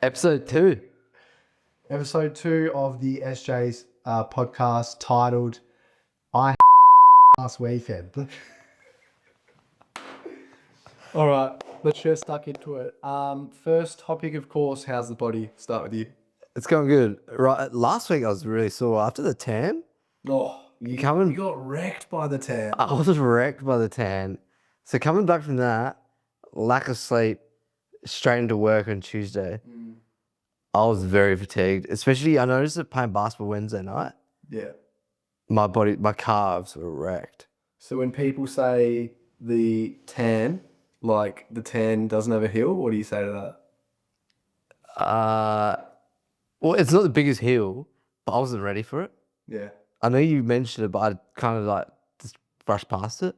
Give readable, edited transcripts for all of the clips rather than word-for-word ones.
Episode 2. Episode 2 of the SJ's podcast titled I Last Weekend. All right, let's get stuck into it. First topic, of course, how's the body? Start with you. It's going good. Right, last week I was really sore after the tan. Oh, you got wrecked by the tan. I was wrecked by the tan. So coming back from that, lack of sleep, straight into work on Tuesday. I was very fatigued. Especially, I noticed that playing basketball Wednesday night, Yeah. my calves were wrecked. So when people say the tan, like the tan doesn't have a heel, what do you say to that? Well, it's not the biggest heel, but I wasn't ready for it. Yeah. I know you mentioned it, but I kind of like just brushed past it,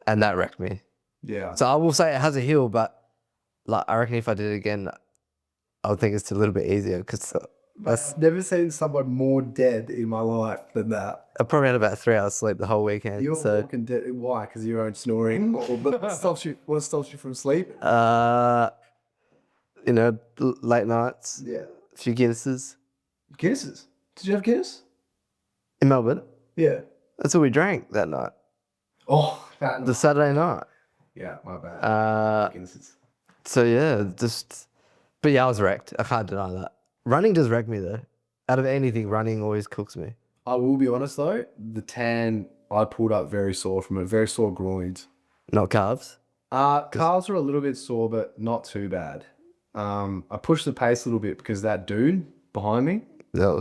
and that wrecked me. Yeah. So I will say it has a heel, but like I reckon if I did it again, I would think it's a little bit easier because I've never seen someone more dead in my life than that. I probably had about 3 hours sleep the whole weekend. You're so walking dead. Why? Because of your own snoring? Or what stops you from sleep? late nights, Yeah. a few Guinnesses Guinnesses. Did you have Guinness? in Melbourne. Yeah. That's all we drank that night, Oh, that the Saturday night. Yeah, my bad. Guinnesses. So yeah, but yeah, I was wrecked. I can't deny that. Running does wreck me though. Out of anything, running always cooks me. I will be honest though, the tan I pulled up very sore from it. Very sore groins. Not calves. Calves are a little bit sore, but not too bad. I pushed the pace a little bit because that dude behind me That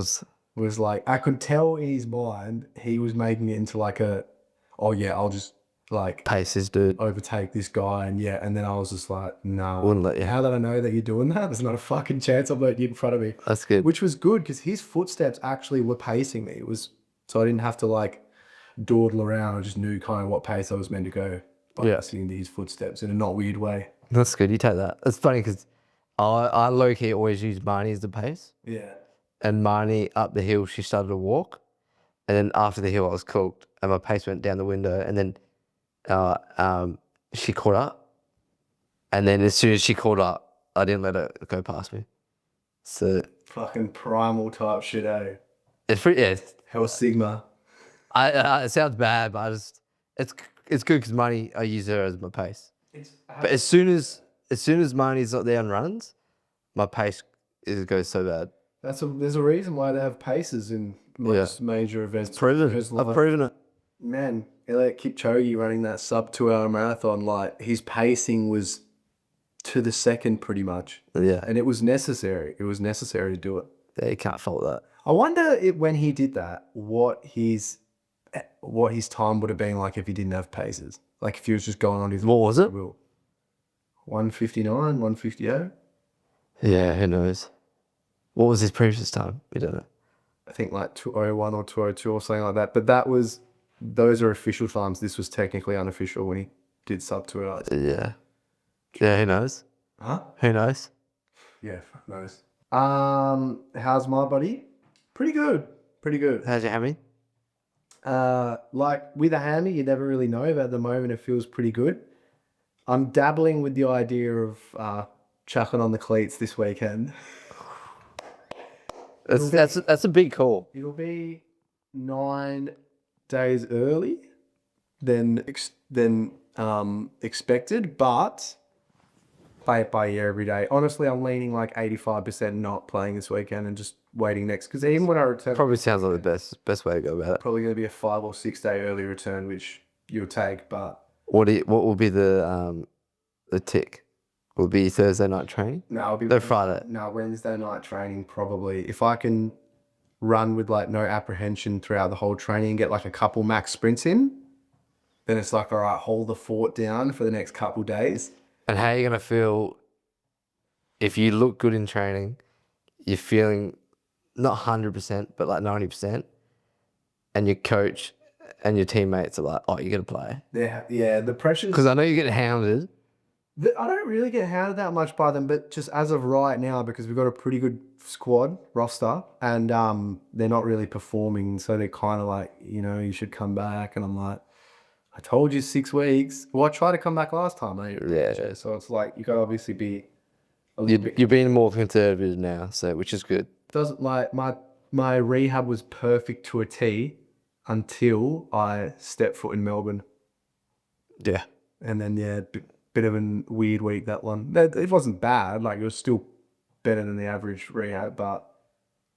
was like, I could tell in his mind he was making it into like I'll just like paces, dude. overtake this guy, and then I was just like, no. Wouldn't let you. How did I know that you're doing that? There's not a fucking chance I'm letting you in front of me. That's good. Which was good because his footsteps actually were pacing me. So I didn't have to like dawdle around. I just knew kind of what pace I was meant to go by listening to his footsteps in a not weird way. That's good. You take that. It's funny because I low key always use Marnie as the pace. Yeah. And Marnie up the hill, she started to walk, and then after the hill, I was cooked, and my pace went down the window, and then she caught up, and then as soon as she caught up, I didn't let her go past me. So Fucking primal type shit, eh? it's pretty. Yeah, Hell Sigma. it sounds bad, but it's good because Marnie, I use her as my pace. But as soon as Marnie's not there and runs, my pace goes so bad. There's a reason why they have paces in most major events. Proven. I've proven it. Man, Elliot Kipchoge running that sub 2 hour marathon, like his pacing was to the second pretty much. Yeah. And it was necessary. It was necessary to do it. Yeah, you can't fault that. I wonder when he did that, what his time would have been like if he didn't have paces. Like if he was just going on his What was it? will. 159, 158. Yeah, who knows? What was his previous time? We don't know. I think like 201 or 202 or something like that. But those are official times. This was technically unofficial when he did sub 2 hours. Yeah. Yeah, who knows? Huh? Who knows? Yeah, fuck knows. How's my body? Pretty good. Pretty good. How's your hammy? Like with a hammy, you never really know, but at the moment it feels pretty good. I'm dabbling with the idea of chucking on the cleats this weekend. That's a big call. It'll be 9 days early than expected, but play it by ear every day. Honestly, I'm leaning like 85% not playing this weekend and just waiting next. Because even when I return, Probably sounds like the best way to go about it. probably going to be a 5 or 6 day early return, which you'll take. But What will be the tick? Will it be Thursday night training? no, it'll be Friday. No, Wednesday night training probably. If I can run with like no apprehension throughout the whole training and get like a couple max sprints in, then it's like, all right, hold the fort down for the next couple days. And how are you gonna feel if you look good in training? You're feeling not 100%, but like 90%, and your coach and your teammates are like, "Oh, you're gonna play." Yeah, the pressure. Because I know you get hounded. I don't really get hounded that much by them, but just as of right now, because we've got a pretty good squad roster, and they're not really performing, so they're kind of like, you should come back, and I'm like, I told you 6 weeks. Well, I tried to come back last time, mate. Yeah. So it's like you got to obviously be You're being more conservative now, so which is good. Doesn't like my rehab was perfect to a T until I stepped foot in Melbourne. Yeah. And then, yeah, bit of a weird week, that one. It wasn't bad. Like, it was still better than the average rehab, but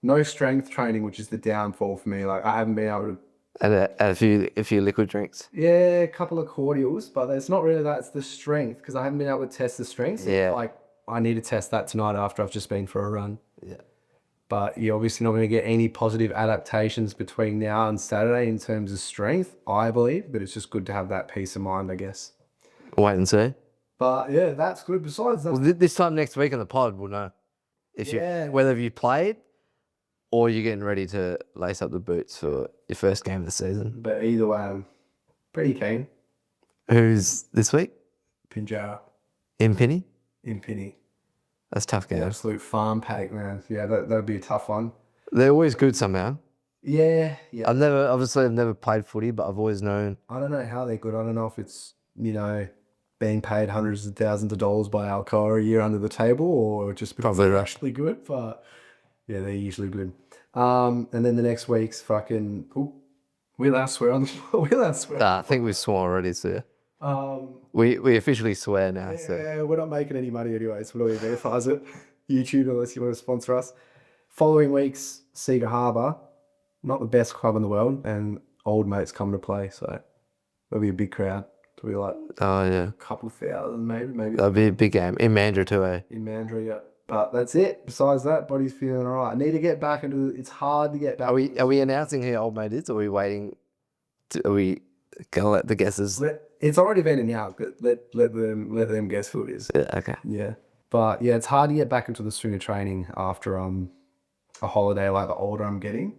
no strength training, which is the downfall for me. Like, I haven't been able to... And a few liquid drinks. Yeah, a couple of cordials, but it's not really that's the strength, because I haven't been able to test the strength. Yeah. Like, I need to test that tonight after I've just been for a run. Yeah. But you're obviously not going to get any positive adaptations between now and Saturday in terms of strength, I believe. But it's just good to have that peace of mind, I guess. Wait and see. But yeah, that's good. Besides that, Well, this time next week on the pod, we'll know if whether you played or you're getting ready to lace up the boots for your first game of the season. But either way, I'm pretty keen. Who's this week? Pinjarra. In Penny? In Penny. That's a tough game. Absolute farm paddock, man. Yeah, that'd be a tough one. They're always good somehow. Yeah. I've never played footy, but I've always known. I don't know how they're good. I don't know if it's, being paid hundreds of thousands of dollars by Alcoa a year under the table, or just because Probably they're right. actually good. But yeah, they're usually good. And then the next week's fucking... We'll I swear on the... We'll I swear. I think we've sworn already, so we officially swear now. So Yeah, we're not making any money anyway, so we'll verifies it. YouTube, unless you want to sponsor us. Following week's Seager Harbour, not the best club in the world, and old mates come to play, so there'll be a big crowd. It'll be like a couple thousand, maybe. That'll be a big game in Mandurah too, eh? In Mandurah, yeah. But that's it. Besides that, body's feeling all right. I need to get back into it. It's hard to get back. Are we announcing who old mate is, or are we waiting? Are we gonna let the guesses? It's already been announced. Let them guess who it is. Yeah, okay. Yeah. But yeah, it's hard to get back into the swing of training after a holiday like the older I'm getting.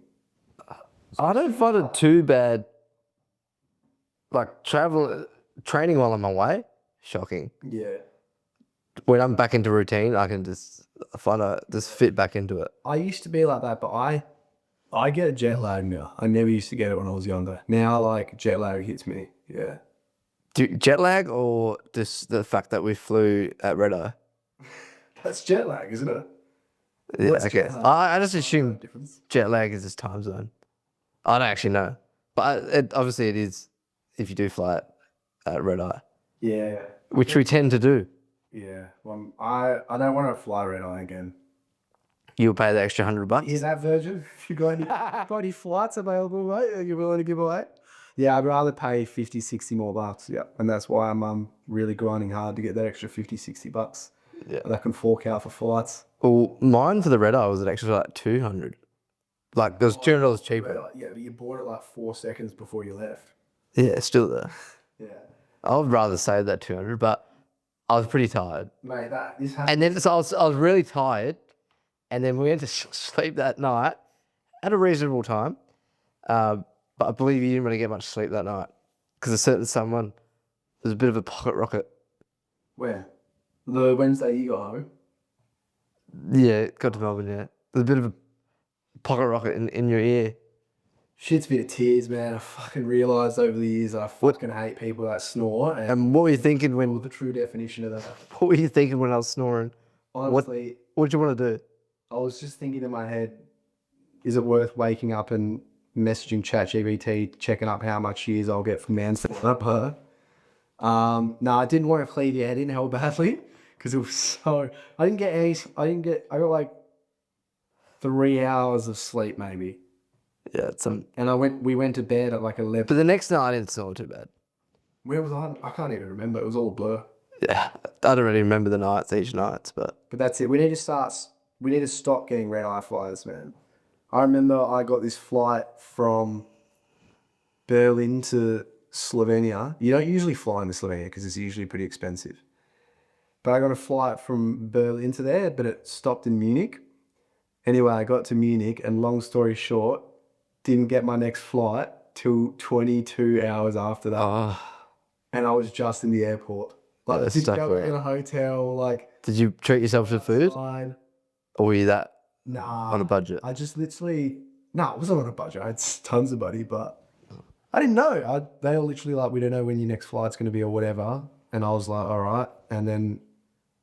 I don't find it too bad. Like training while I'm away, shocking. Yeah. When I'm back into routine, I can just fit back into it. I used to be like that, but I get jet lag now. I never used to get it when I was younger. Now, like, jet lag hits me. Yeah. Jet lag or just the fact that we flew at red eye? That's jet lag, isn't it? Yeah, What's okay. jet lag? I just assume jet lag is just time zone. I don't actually know. But obviously it is if you do fly at red eye. Yeah. Which we tend to do. Yeah. Well, I don't want to fly red eye again. You'll pay the extra $100. Is that Virgin? If you got any flights available, mate? Are you willing to give away? Yeah, I'd rather pay 50, 60 more bucks. Yeah. And that's why I'm really grinding hard to get that extra 50, 60 bucks. Yeah. And I can fork out for flights. Well, mine for the red eye was actually like 200. Like there's $200 cheaper. Yeah, but you bought it like 4 seconds before you left. Yeah, it's still there. Yeah. I would rather save that 200, but I was pretty tired. Mate, this has... And then so I was really tired, and then we went to sleep that night at a reasonable time. But I believe you didn't really get much sleep that night because a certain someone, there's a bit of a pocket rocket. Where? The Wednesday you got home? Yeah, got to Melbourne, yeah. There's a bit of a pocket rocket in your ear. Shit's bit of tears, man. I fucking realised over the years I fucking hate people that snore. And what were you thinking when... the true definition of that. What were you thinking when I was snoring? Honestly... What did you want to do? I was just thinking in my head, is it worth waking up and messaging ChatGPT, checking up how much years I'll get from manslaughter? No, I didn't want to plead your head in hell badly because it was so... I got like 3 hours of sleep maybe. Yeah, and we went to bed at like 11. But the next night I didn't snore too bad. Where was I? I can't even remember. It was all a blur. Yeah, I don't really remember the nights, each nights, but that's it. We need to stop getting red eye flies, man. I remember I got this flight from Berlin to Slovenia. You don't usually fly into Slovenia because it's usually pretty expensive. But I got a flight from Berlin to there, but it stopped in Munich. Anyway, I got to Munich, and long story short, didn't get my next flight till 22 hours after that. Oh. And I was just in the airport. Like, That's didn't tough, go right? in a hotel, like... Did you treat yourself to food? Fine. Or were you that Nah. on a budget? I just literally... No, it wasn't on a budget. I had tons of money, but... I didn't know. They were literally like, we don't know when your next flight's going to be or whatever. And I was like, all right. And then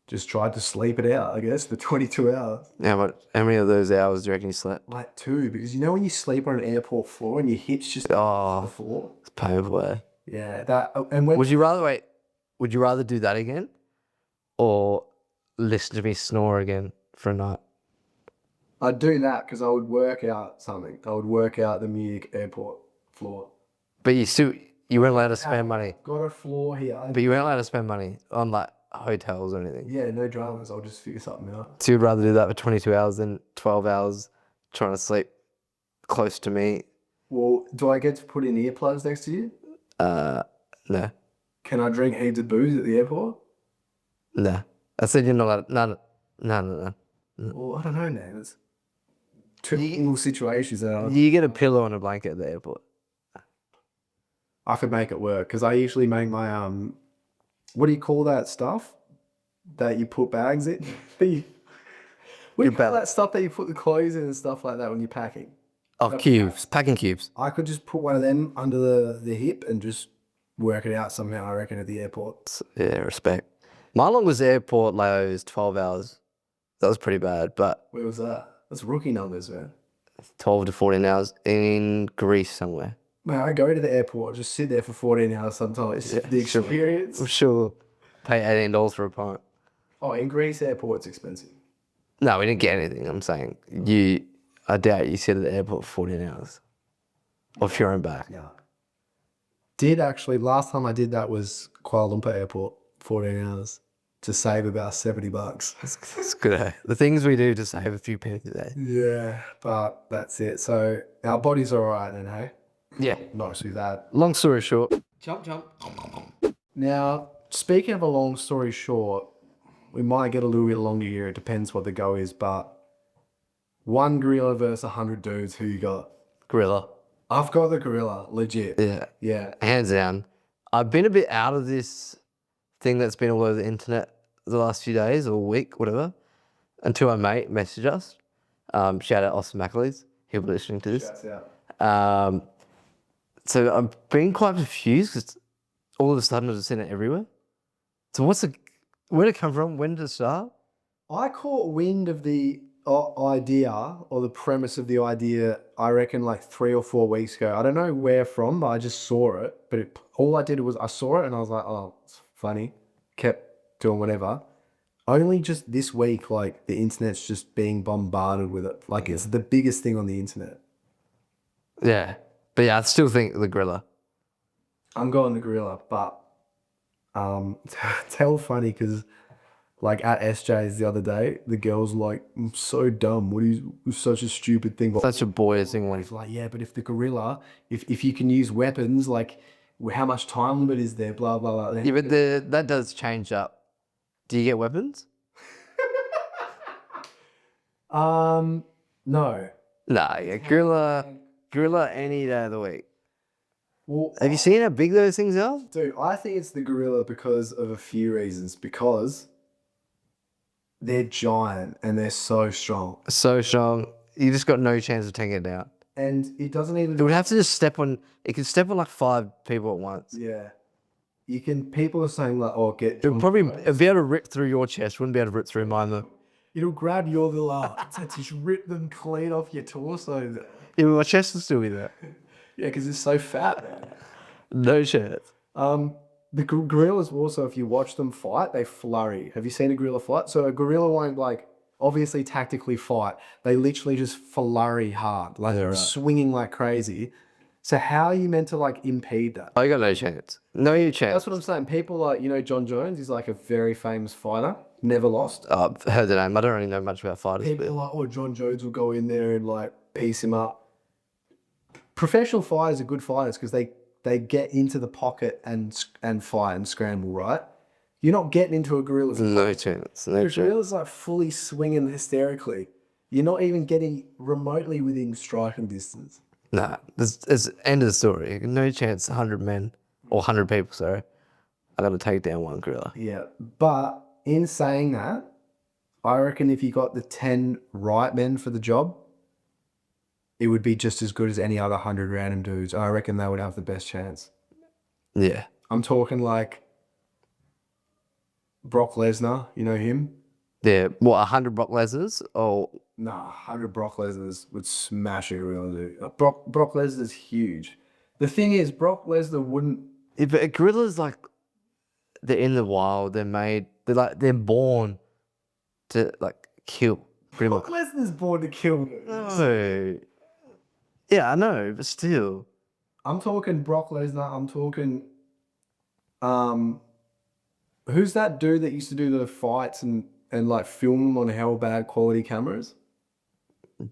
just tried to sleep it out, I guess, for 22 hours. How many of those hours do you reckon you slept? Like 2, because you know when you sleep on an airport floor and your hips just on the floor? It's painful. Eh? Yeah, that, and when Would you rather do that again, or listen to me snore again for a night? I'd do that because I would work out something. I would work out the Munich airport floor. But you weren't allowed to spend money. Got a floor here. But you weren't allowed to spend money on like hotels or anything. Yeah, no dramas. I'll just figure something out. So you'd rather do that for 22 hours than 12 hours trying to sleep close to me? Well, do I get to put in earplugs next to you? No. Can I drink heaps of booze at the airport? No. I said you're not allowed. No. Well, I don't know, man. It's typical situations that You get a pillow and a blanket at the airport. I could make it work because I usually make my what do you call that stuff that you put bags in? What do you call that stuff that you put the clothes in and stuff like that when you're packing? Oh, cubes. Packing cubes. I could just put one of them under the hip and just work it out somehow, I reckon, at the airport. Yeah, respect. My longest airport layover is 12 hours. That was pretty bad, but Where was that? That's rookie numbers, man. 12 to 14 hours in Greece somewhere. Man, I go to the airport, just sit there for 14 hours sometimes. Yeah, The experience. I'm sure. Pay $18 for a pint. Oh, in Greece, airport's expensive. No, we didn't get anything. I'm saying I doubt you sit at the airport for 14 hours. Off your own back. Yeah. Last time I did that was Kuala Lumpur Airport, 14 hours to save about $70. It's good, eh? The things we do to save a few pennies a day. Yeah, but that's it. So our body's all right then, hey? Yeah. Not too bad. Long story short. Jump. Now, speaking of a long story short, we might get a little bit longer here. It depends what the go is, but one gorilla versus 100 dudes, who you got? Gorilla. I've got the gorilla, legit. Yeah. Yeah. Hands down. I've been a bit out of this thing that's been all over the internet the last few days or week, whatever, until my mate messaged us. Shout out Austin McAleese. He'll be listening to this. Shouts out. So I've been quite confused because all of a sudden I've just seen it everywhere. So where did it come from? When did it start? I caught wind of the idea or the premise of the idea, I reckon, like 3 or 4 weeks ago. I don't know where from, but I just saw it. But all I did was I saw it and I was like, oh, it's funny. Kept doing whatever. Only just this week, like the internet's just being bombarded with it. Like it's the biggest thing on the internet. Yeah. But yeah, I still think the gorilla. I'm going the gorilla, but it's hell funny because like at SJ's the other day, the girl's like, I'm so dumb. What is such a stupid thing? But Such a boyish thing. it's like, yeah, but if the gorilla, if you can use weapons, like how much time limit is there? Blah, blah, blah. Yeah, but that does change up. Do you get weapons? No. Nah, yeah, gorilla any day of the week. Well, Have you seen how big those things are? dude, I think it's the gorilla because of a few reasons. Because they're giant and they're so strong. So strong. You just got no chance of taking it down. And it doesn't even... It would have to just it can step on like 5 people at once. Yeah. People are saying like, oh, It would probably be able to rip through your chest, wouldn't be able to rip through mine though. It'll grab your little arms and just rip them clean off your torso. Yeah, but my chest will still be there. Yeah, because it's so fat, man. No chance. The gorillas also, if you watch them fight, they flurry. Have you seen a gorilla fight? So a gorilla won't like obviously tactically fight. They literally just flurry hard, like swinging like crazy. So how are you meant to like impede that? I got no chance. No chance. That's what I'm saying. People like, John Jones, he's like a very famous fighter, never lost. I've heard the name. I don't really know much about fighters. People are like, oh, John Jones will go in there and like piece him up. Professional fighters are good fighters because they get into the pocket and fight and scramble, right? You're not getting into a gorilla's pocket. No chance. No The chance. gorilla's like fully swinging hysterically. You're not even getting remotely within striking distance. Nah, it's end of the story. No chance 100 men, or 100 people, sorry. I got to take down one gorilla. Yeah, but in saying that, I reckon if you got the 10 right men for the job, it would be just as good as any other 100 random dudes. I reckon they would have the best chance. Yeah. I'm talking like Brock Lesnar, you know him? Yeah, what, 100 Brock Lesnar's? Or Nah, 100 Brock Lesnar's would smash a gorilla, dude. Brock Lesnar's huge. The thing is, Brock Lesnar wouldn't. if a gorilla's like, they're in the wild, they're born to like kill, pretty much. Brock Lesnar's born to kill dudes. No. Yeah, I know, but still. I'm talking Brock Lesnar. I'm talking, who's that dude that used to do the fights and like film them on hell bad quality cameras?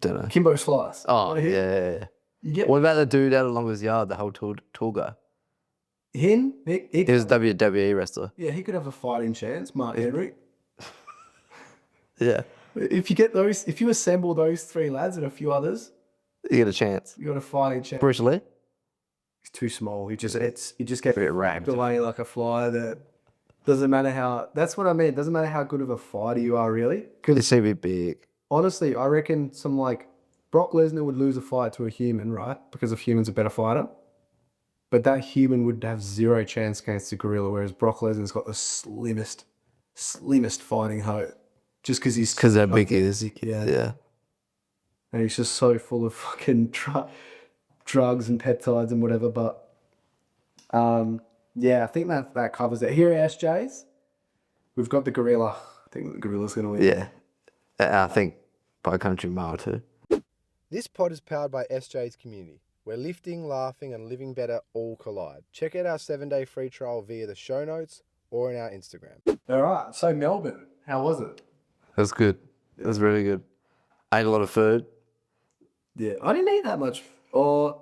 Don't know. Kimbo Slice. Oh, Wanna hear? yeah. You get What about the dude out of Longest Yard, the whole tour guy? him? He was a WWE wrestler. Yeah, he could have a fighting chance, Mark Henry. Yeah. If you get those, if you assemble those three lads and a few others, You get a chance. you got a fighting chance. Bruce Lee? He's too small. He just gets rammed. away like a fly. That doesn't matter how. That's what I mean. It doesn't matter how good of a fighter you are, really. Could see me big. Honestly, I reckon some like Brock Lesnar would lose a fight to a human, right? Because a human's a better fighter. But that human would have zero chance against a gorilla, whereas Brock Lesnar's got the slimmest fighting hoe. Just because he's Because they're big ears. yeah. And he's just so full of fucking drugs and peptides and whatever. But yeah, I think that covers it. Here at SJ's, we've got the gorilla. I think the gorilla's going to win. Yeah. I think by country mile too. This pod is powered by SJ's Community, where lifting, laughing, and living better all collide. Check out our 7-day free trial via the show notes or in our Instagram. All right, so Melbourne, how was it? It was good. It was really good. I ate a lot of food. Yeah, I didn't eat that much. Or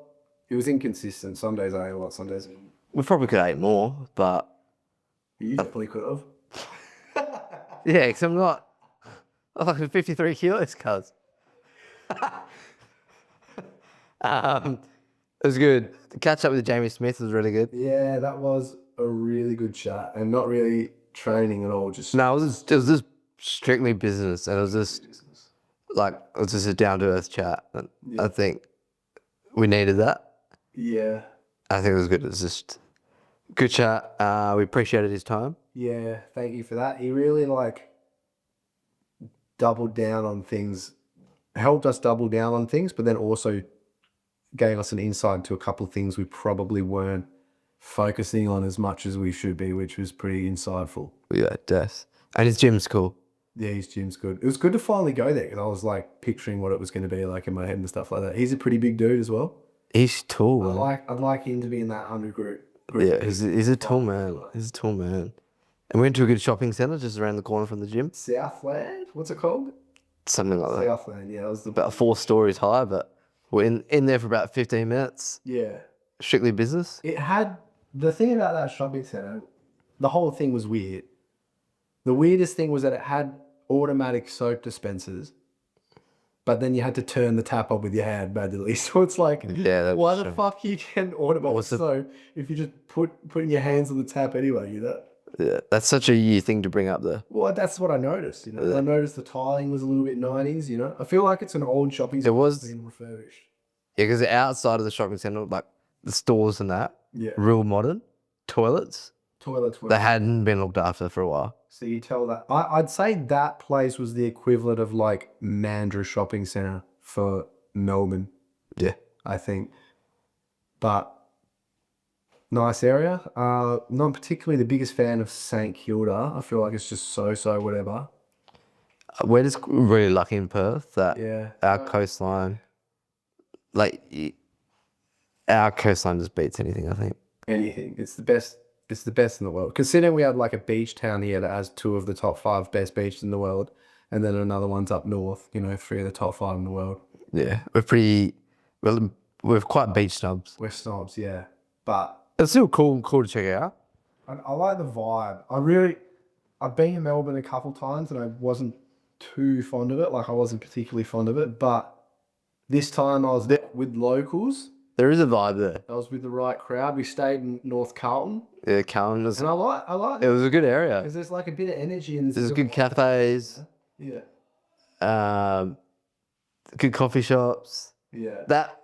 it was inconsistent. Some days I ate a lot, some days I didn't. We probably could have ate more, but You definitely could have. yeah, because I'm like 53 kilos, cuz. It was good. The catch up with Jamie Smith was really good. Yeah, that was a really good chat and not really training at all. Just No, it was just strictly business, and it was just a down to earth chat. And I think we needed that. yeah, I think it was good. It was just good chat. We appreciated his time. yeah. Thank you for that. He really doubled down on things, helped us double down on things, but then also gave us an insight into a couple of things we probably weren't focusing on as much as we should be, which was pretty insightful. Yeah, death. And his gym's cool. Yeah, his gym's good. It was good to finally go there because I was like picturing what it was going to be like in my head and stuff like that. He's a pretty big dude as well. He's tall. I'd like him to be in that 100 group. Yeah, he's a tall man. He's a tall man. And we went to a good shopping centre just around the corner from the gym. Southland? What's it called? Something like that. Southland, yeah. It was About 4 stories high, but we're in there for about 15 minutes. Yeah. Strictly business. It had, the thing about that shopping centre, the whole thing was weird. The weirdest thing was that it had automatic soap dispensers, but then you had to turn the tap on with your hand manually. So it's like, Yeah, that why was the fuck you can automatic soap if you just putting your hands on the tap anyway, you know? Yeah, that's such a year thing to bring up there. Well, that's what I noticed, you know. I noticed the tiling was a little bit 90s, you know. I feel like it's an old shopping centre being refurbished. Yeah, because outside of the shopping centre, like the stores and that, Yeah. real modern. Toilets, Toilets were. they hadn't been looked after for a while. So you tell that. I'd say that place was the equivalent of like Mandurah Shopping Centre for Melbourne, Yeah. I think. But nice area. Not particularly the biggest fan of St Kilda. I feel like it's just so whatever. We're just really lucky in Perth that Yeah. our coastline, our coastline just beats anything, I think. Anything. It's the best. It's the best in the world. Considering we have like a beach town here that has 2 of the top 5 best beaches in the world, and then another one's up north. You know, 3 of the top 5 in the world. Yeah, we're quite beach snobs. We're snobs, yeah. But It's still cool to check out. I like the vibe. I've been in Melbourne a couple times and I wasn't too fond of it. Like I wasn't particularly fond of it, but this time I was there with locals. There is a vibe there. I was with the right crowd. We stayed in North Carlton. Yeah, Callan was. And I like It was a good area. because there's like a bit of energy in this. There's good cafes, Yeah. good coffee shops. Yeah. That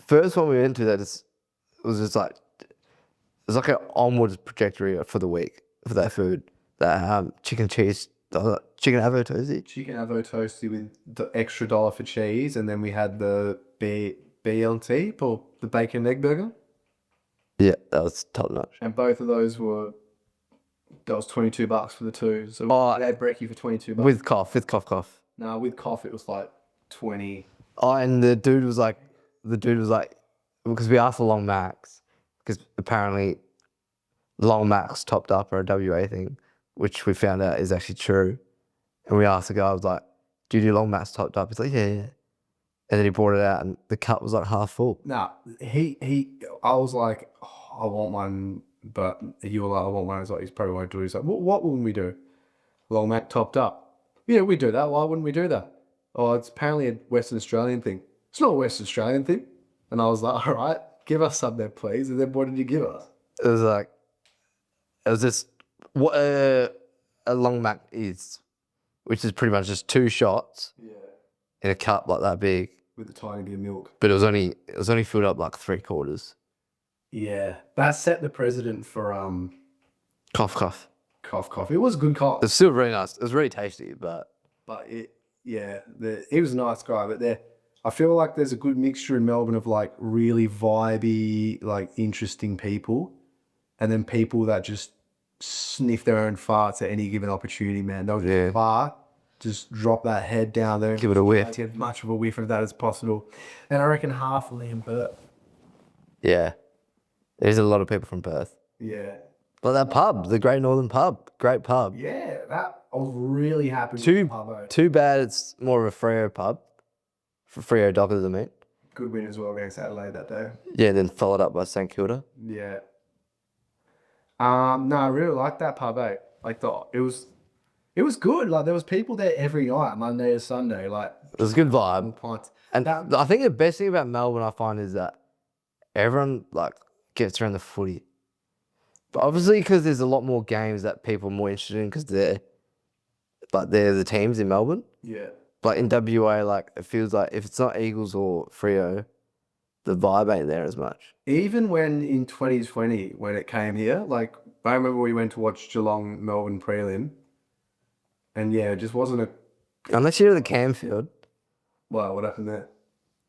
first one we went to, was just like, it's like an onwards trajectory for the week for that food. that chicken chicken avo toasty. Chicken avo toasty with the extra $1 for cheese, and then we had the BLT, or the bacon egg burger. Yeah, that was top notch. And both of those were, that was $22 for the two. So I had brekkie for $22. With cough. No, with cough it was like 20. Oh, and the dude was like, because we asked for long macs, because apparently long macs topped up are a WA thing, which we found out is actually true. And we asked the guy, I was like, do you do long macs topped up? He's like, yeah. And then he brought it out and the cup was like half full. Nah, I was like, oh, I want one, but you were like, I want one. I was like, he's probably won't do it. He's like, what wouldn't we do? Long mac topped up. Yeah, we do that. Why wouldn't we do that? Oh, it's apparently a Western Australian thing. It's not a Western Australian thing. And I was like, all right, give us some there, please. And then what did you give us? It was just what a long mac is, which is pretty much just 2 shots in a cup like that big. With a tiny bit of milk. But it was only filled up like 3/4. Yeah. That set the precedent for Cough. cough. It was good cough. It's still really nice. It was really tasty, but he was a nice guy, but I feel like there's a good mixture in Melbourne of like really vibey, like interesting people, and then people that just sniff their own farts at any given opportunity, man. They'll just fart, just drop that head down there. Give it a whiff. Get as much of a whiff of that as possible. And I reckon half of them Perth. Yeah. There's a lot of people from Perth. Yeah. But that pub, the Great Northern Pub, great pub. Yeah, I was really happy with the pub. Too bad it's more of a Freo pub. For Freo Dockers, I mean. Good win as well against Adelaide that day. Yeah, then followed up by St Kilda. Yeah. No, I really liked that pub, eh? Like it was good. Like there was people there every night, Monday to Sunday. Like it was a good vibe. Pints. And I think the best thing about Melbourne I find is that everyone like gets around the footy. But obviously because there's a lot more games that people are more interested in because they're the teams in Melbourne. Yeah. But in WA, like it feels like if it's not Eagles or Freo, the vibe ain't there as much. Even when in 2020, when it came here, like I remember we went to watch Geelong Melbourne prelim, and yeah, it just wasn't a. Unless you're at the Camfield. Well, what happened there?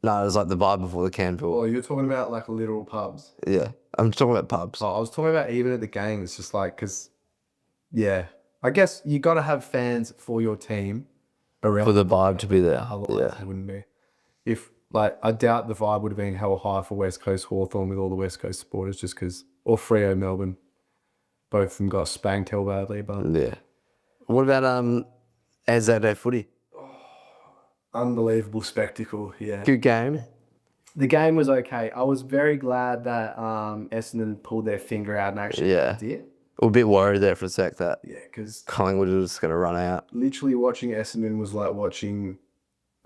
No, it was like the vibe before the Camfield. Oh, you're talking about like literal pubs. Yeah, I'm talking about pubs. Oh, I was talking about even at the games, just like because, yeah, I guess you got to have fans for your team around for the vibe to be there. Otherwise, it wouldn't be. If like, I doubt the vibe would have been hell high for West Coast Hawthorn with all the West Coast supporters, just because, or Freo Melbourne, both of them got spanked hell badly. But yeah. What about ANZAC Day footy? Unbelievable spectacle, yeah. Good game. The game was okay. I was very glad that Essendon pulled their finger out and actually did. I was a bit worried there for a sec that because Collingwood was just going to run out. Literally watching Essendon was like watching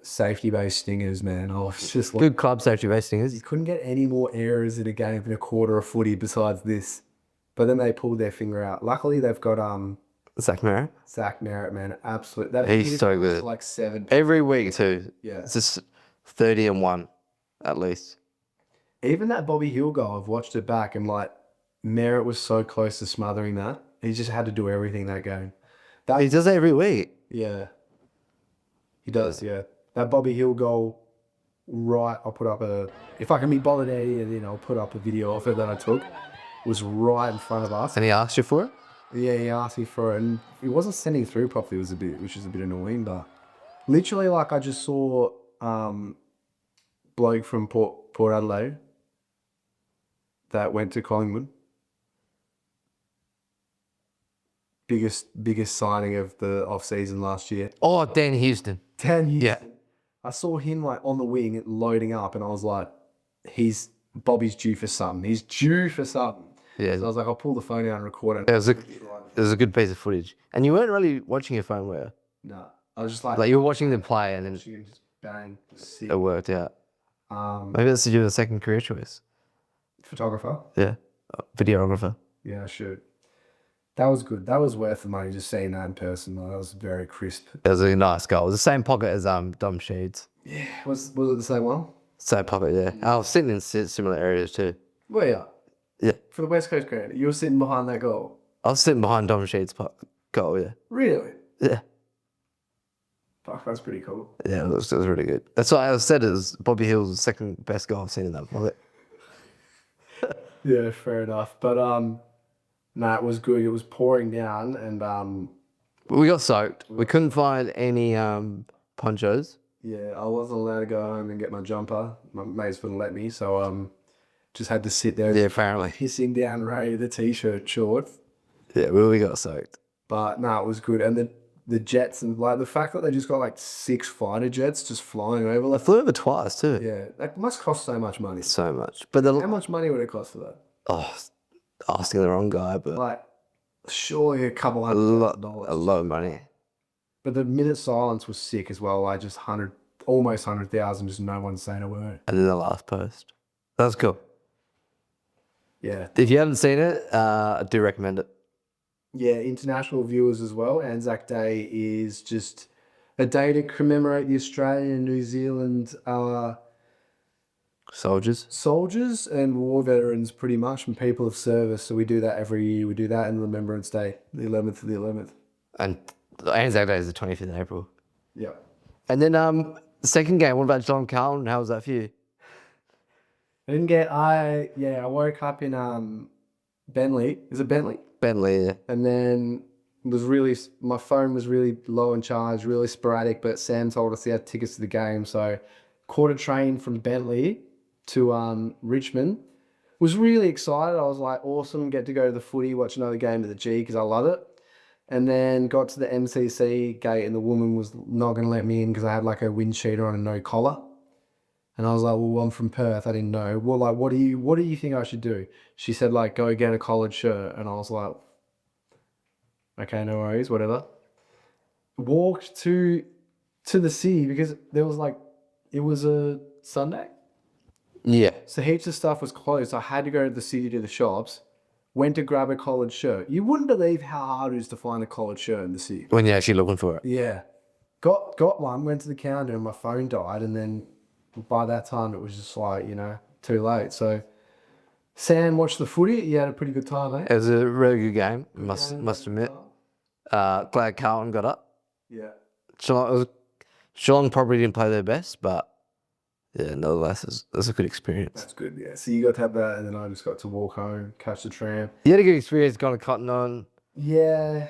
safety-based stingers, man. I was just like... Good club safety-based stingers. You couldn't get any more errors in a game in a quarter of footy besides this. But then they pulled their finger out. Luckily, they've got... Zach Merritt, man. Absolute. He's so good. Like 7. Every week too. Yeah. It's just 30-1 at least. Even that Bobby Hill goal, I've watched it back and like Merritt was so close to smothering that. He just had to do everything that game. He does that every week. Yeah. He does, yeah. That Bobby Hill goal, right, I'll put up if I can be bothered here, then I'll put up a video of it that I took. Was right in front of us. And he asked you for it? Yeah, he asked me for it, and he wasn't sending through properly, which is a bit annoying, but literally, like, I just saw bloke from Port Adelaide that went to Collingwood. Biggest signing of the off-season last year. Oh, Dan Houston. Yeah. I saw him, like, on the wing, loading up, and I was like, Bobby's due for something. He's due for something. Yeah. So I was like, I'll pull the phone out and record it. It was a good piece of footage. And you weren't really watching your phone, were you? No. I was just like... Like, you were watching them play and then... Just bang. Sick. It worked out. Maybe that's your second career choice. Photographer? Yeah. Videographer. Yeah, I should. That was good. That was worth the money, just seeing that in person. That was very crisp. It was a nice goal. It was the same pocket as Dom Sheeds. Yeah. Was it the same one? Same pocket, yeah. I was sitting in similar areas too. Where you? Yeah. For the West Coast ground, you were sitting behind that goal. I was sitting behind Dom Sheeds' puck. goal, yeah. Really? Yeah. Fuck, that's pretty cool. Yeah, it was really good. That's why I said it was Bobby Hill's second best goal I've seen in that moment. Yeah, fair enough. But no, it was good. It was pouring down, and We got soaked. We couldn't find any ponchos. yeah, I wasn't allowed to go home and get my jumper. My mates wouldn't let me, so just had to sit there Yeah, apparently. pissing down Ray the t-shirt short. Yeah, we got soaked. But no, it was good. And the jets, and like the fact that they just got like 6 fighter jets just flying over. I Like, flew over twice too. yeah, that must cost so much money. So much. But How much money would it cost for that? asking the wrong guy, but Like, surely a couple a $100,000. lot of money. But the minute silence was sick as well. Like just almost 100,000, just no one saying a word. And then the last post. That was cool. Yeah. If you haven't seen it, I do recommend it. Yeah, international viewers as well. ANZAC Day is just a day to commemorate the Australian and New Zealand Soldiers. soldiers and war veterans, pretty much, and people of service. So we do that every year. We do that in Remembrance Day, the 11th of the 11th. And Anzac Day is the 25th of April. Yeah. And then the second game, what about John Carlton? How was that for you? I woke up in Bentley. Is it Bentley? Bentley, yeah. And then my phone was really low on charge, really sporadic, but Sam told us he had tickets to the game. So caught a train from Bentley to Richmond. Was really excited. I was like, awesome, get to go to the footy, watch another game at the G because I love it. And then got to the MCC gate and the woman was not going to let me in because I had like a wind cheater on and no collar. And I was like, well, I'm from Perth. I didn't know. Well, like, what do you think I should do? She said, like, go get a collared shirt. And I was like, okay, no worries, whatever. Walked to the city because there was like, it was a Sunday. Yeah. So heaps of stuff was closed. I had to go to the city to the shops. Went to grab a collared shirt. You wouldn't believe how hard it is to find a collared shirt in the city. When you're actually looking for it. Yeah. Got one, went to the counter and my phone died. And then by that time, it was just like, too late. So Sam watched the footy. He had a pretty good time, eh? It was a really good game, must admit. Glad Carlton got up. Yeah. Geelong probably didn't play their best, but yeah, nonetheless, it was a good experience. That's good, yeah. So you got to have that, and then I just got to walk home, catch the tram. You had a good experience going to Cotton On. Yeah.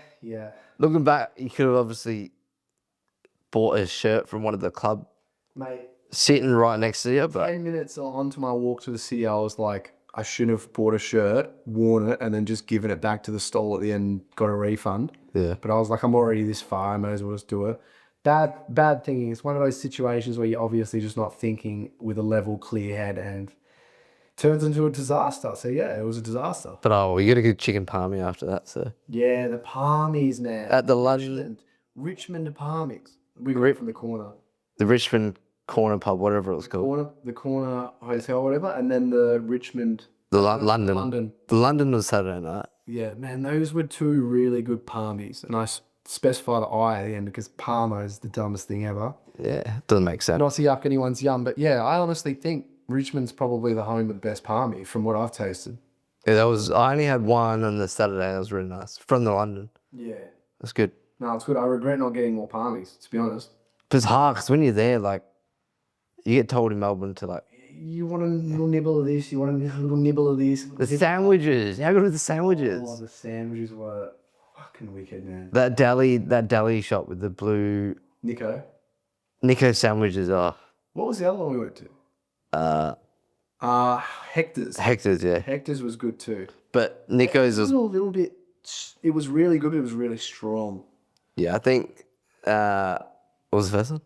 Looking back, you could have obviously bought a shirt from one of the club Mate, sitting right next to you, but 10 minutes onto my walk to the city, I was like, I shouldn't have bought a shirt, worn it, and then just given it back to the stall at the end, got a refund. yeah. But I was like, I'm already this far, I may as well just do it. Bad thinking. It's one of those situations where you're obviously just not thinking with a level, clear head, and turns into a disaster. So yeah, it was a disaster. But we got a good chicken parmi after that, so. Yeah, the Parmies, man. At the London, Richmond to Parmies. We got it from the corner. the Richmond corner pub, whatever it was called. The corner hotel, whatever, and then the Richmond. London. The London was Saturday night. Yeah, man, those were 2 really good Parmies, and I specify the I at the end because Parmo is the dumbest thing ever. Yeah, doesn't make sense. Not to yuck anyone's yum, but yeah, I honestly think Richmond's probably the home of the best Parmy from what I've tasted. Yeah, I only had one on the Saturday. That was really nice from the London. Yeah. That's good. No, it's good. I regret not getting more Parmies, to be honest. But it's hard because when you're there, like, you get told in Melbourne to like, You want a little nibble of this, you want a little nibble of this. the sandwiches. How good are the sandwiches? Oh, the sandwiches were fucking wicked, man. That deli shop with the blue Nico sandwiches are What was the other one we went to? Hector's. Hector's, yeah. Hector's was good too. But Nico's It was was, a little bit. It was really good. But it was really strong. yeah, I think, what was the first one?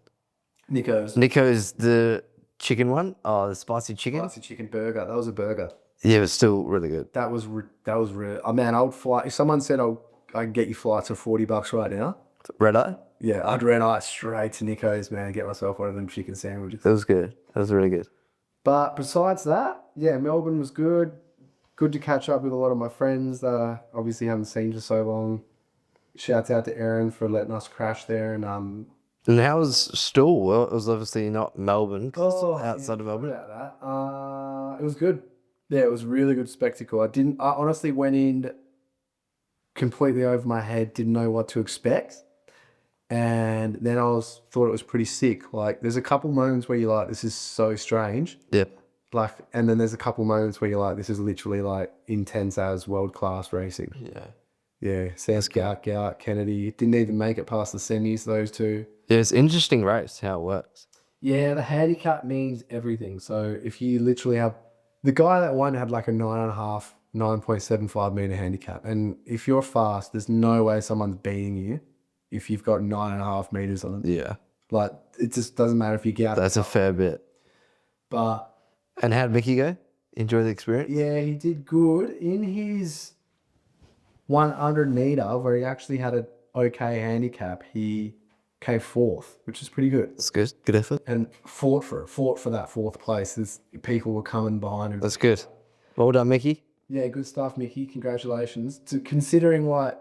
Nico's the chicken one. Oh, the spicy chicken. spicy chicken burger. That was a burger. Yeah, but still really good. That was really. Oh man, I would fly. If someone said I can get you flights for $40 right now. Red Eye? Yeah, I'd red eye straight to Nico's, man. Get myself one of them chicken sandwiches. That was good. That was really good. But besides that, yeah, Melbourne was good. Good to catch up with a lot of my friends that I obviously haven't seen for so long. Shouts out to Aaron for letting us crash there. And how was Stawell? Well, it was obviously not Melbourne, 'cause it's outside of Melbourne. About that. It was good. Yeah, it was really good spectacle. I honestly went in completely over my head, didn't know what to expect. And then thought it was pretty sick. Like, there's a couple moments where you're like, this is so strange. Yep. Like, and then there's a couple moments where you're like, this is literally like intense as world-class racing. Yeah. Yeah, South Gout, Kennedy. Didn't even make it past the semis, those two. Yeah, it's an interesting race, how it works. Yeah, the handicap means everything. So if you literally have... The guy that won had like a 9.75 meter handicap. And if you're fast, there's no way someone's beating you if you've got 9.5 meters on it. Yeah. Like, it just doesn't matter if you get... That's a fair bit. But... And how'd Mickey go? Enjoy the experience? Yeah, he did good. In his 100 meter, where he actually had an okay handicap, he came fourth, which is pretty good. That's good. Good effort. And fought for that fourth place. There's people were coming behind him. That's good. Well done, Mickey. Yeah, good stuff, Mickey. Congratulations. Considering like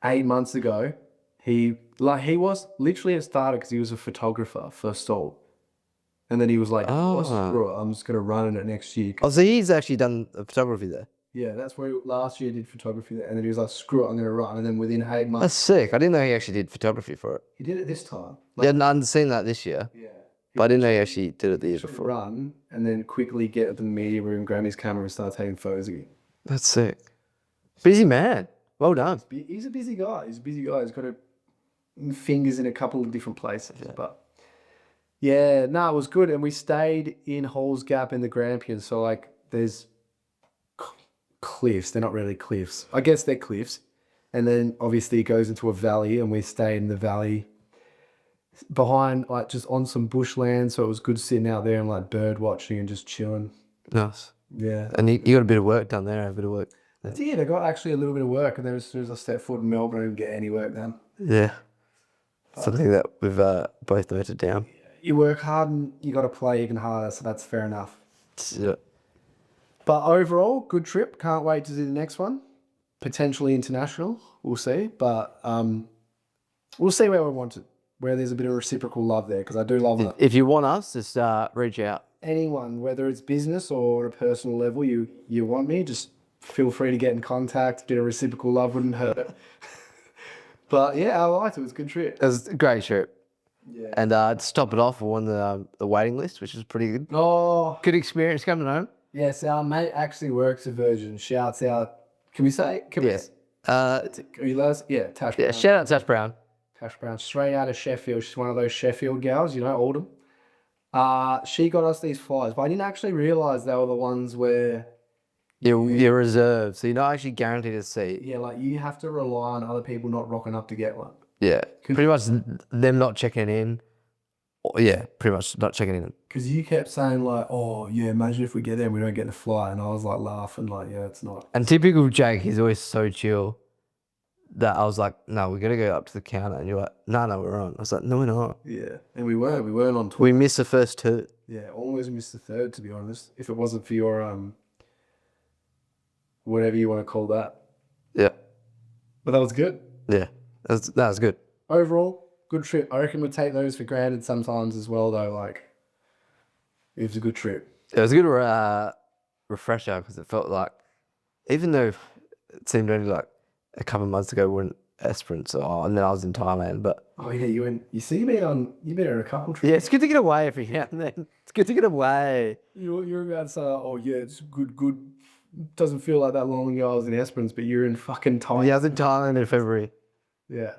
8 months ago, he was literally a starter because he was a photographer for Stawell. And then he was like, oh, screw it, I'm just going to run in it next year. Oh, so he's actually done photography there? Yeah, that's where last year he did photography there. And then he was like, screw it, I'm going to run. And then within 8 months... That's sick. I didn't know he actually did photography for it. He did it this time. Yeah, no, I've seen that this year. Yeah. But I didn't know he actually did it the year before. Run and then quickly get to the media room, grab his camera and start taking photos again. That's sick. Busy man. Well done. He's a busy guy. He's got fingers in a couple of different places. Yeah. But yeah, no, it was good. And we stayed in Hall's Gap in the Grampians. So like there's cliffs. They're not really cliffs. I guess they're cliffs. And then obviously it goes into a valley and we stayed in the valley behind, like just on some bushland. So it was good sitting out there and like bird watching and just chilling. Nice. Yeah. And you got a bit of work done there, a bit of work. I did. I got actually a little bit of work, and then as soon as I stepped foot in Melbourne, I didn't get any work done. Yeah. Something that we've both noted down. You work hard and you got to play even harder, so that's fair enough. Yeah. But overall, good trip. Can't wait to do the next one. Potentially international. We'll see. But we'll see where we want it, where there's a bit of reciprocal love there, because I do love that. If you want us, just reach out. Anyone, whether it's business or at a personal level, you want me, just feel free to get in contact. A bit of reciprocal love wouldn't hurt. But yeah, I liked it. It was a good trip. It was a great trip. Yeah. And to top it off, we won the waiting list, which was pretty good. Oh. Good experience coming home. Yes, our mate actually works at Virgin. Shouts out. Can we say? Can we let us? Yeah, Tash Brown. Yeah, shout out Tash Brown. Tash Brown, straight out of Sheffield. She's one of those Sheffield gals, you know, Oldham. She got us these flyers, but I didn't actually realise they were the ones where... You're reserved, so you're not actually guaranteed a seat. Yeah, like you have to rely on other people not rocking up to get one. Yeah, pretty much them not checking in. Yeah, pretty much not checking in. Because you kept saying like, oh yeah, imagine if we get there and we don't get the flight. And I was like laughing like, yeah, it's not. And typical Jake, he's always so chill that I was like, no, we got to go up to the counter. And you're like, no, we're on. I was like, no, we're not. Yeah, and we weren't on tour. We missed the first two. Yeah, almost missed the third, to be honest. If it wasn't for your, whatever you want to call that. Yeah. But that was good. Yeah, that was good. Overall, good trip. I reckon we'd take those for granted sometimes as well, though. Like, it was a good trip. It was a good refresher because it felt like, even though it seemed only like a couple of months ago we were in Esperance, and then I was in Thailand, but... Oh yeah, you've been on a couple trips. Yeah, it's good to get away every now and then. It's good to get away. You're about to say, oh yeah, it's good. Doesn't feel like that long ago I was in Esperance, but you're in fucking Thailand. Yeah, I was in Thailand in February. Yeah.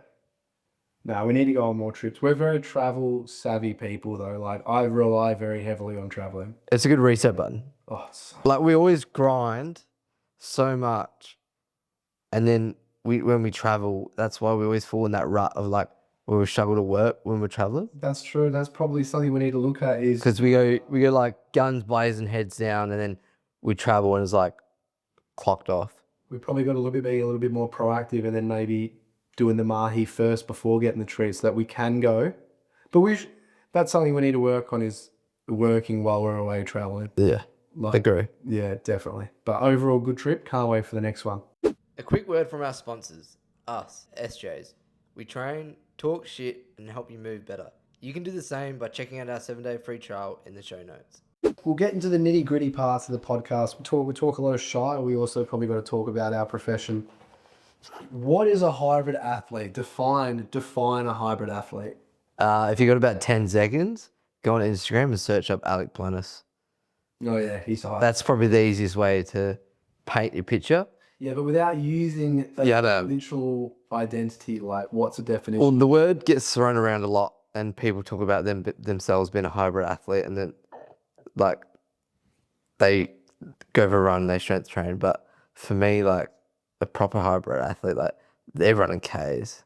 No, we need to go on more trips. We're very travel savvy people though. Like I rely very heavily on traveling. It's a good reset button. Oh, like we always grind so much, and then when we travel, that's why we always fall in that rut of like where we struggle to work when we're traveling. That's true. That's probably something we need to look at is because we go like guns blazing, heads down, and then we travel and it's like clocked off. We probably got to be a little bit more proactive, and then maybe doing the mahi first before getting the treat so that we can go. But that's something we need to work on, is working while we're away traveling. Yeah, agree. Yeah, definitely. But overall, good trip. Can't wait for the next one. A quick word from our sponsors, us, SJs. We train, talk shit, and help you move better. You can do the same by checking out our 7-day free trial in the show notes. We'll get into the nitty-gritty parts of the podcast. We talk a lot of shite. We also probably got to talk about our profession What is a hybrid athlete? Define a hybrid athlete. If you got about 10 seconds, go on Instagram and search up Alec Plenus. Oh yeah, he's a hybrid. That's probably the easiest way to paint your picture. Yeah, but without using a literal identity, like what's the definition? Well, the word gets thrown around a lot, and people talk about themselves being a hybrid athlete, and then like they go for a run, they strength train. But for me, like a proper hybrid athlete, like they're running Ks.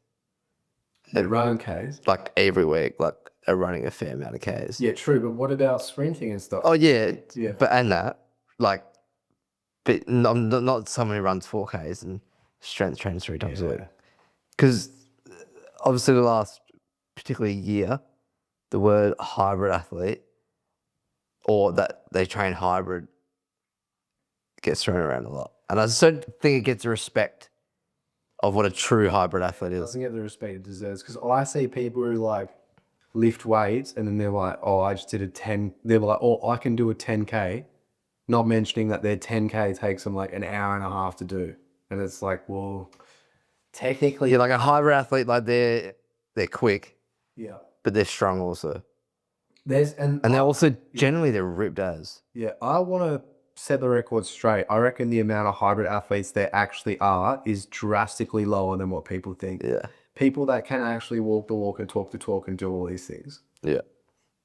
They're running Ks? Like every week, like they're running a fair amount of Ks. Yeah, true. But what about sprinting and stuff? Oh yeah, Yeah. But and that, like, but I'm not someone who runs 4Ks and strength trains 3 times a week. Because obviously the last particularly year, the word hybrid athlete or that they train hybrid gets thrown around a lot. And I just don't think it gets the respect of what a true hybrid athlete It is. doesn't get the respect it deserves. Because I see people who like lift weights and then they're like, oh, I just did a 10. They're like, oh, I can do a 10K. Not mentioning that their 10K takes them like an hour and a half to do. And it's like, well, technically. Yeah, like a hybrid athlete, like they're quick, Yeah. but they're strong also. And they're also generally they're ripped as. Yeah, I want to set the record straight. I reckon the amount of hybrid athletes there actually are is drastically lower than what people think. Yeah. People that can actually walk the walk and talk the talk and do all these things. Yeah.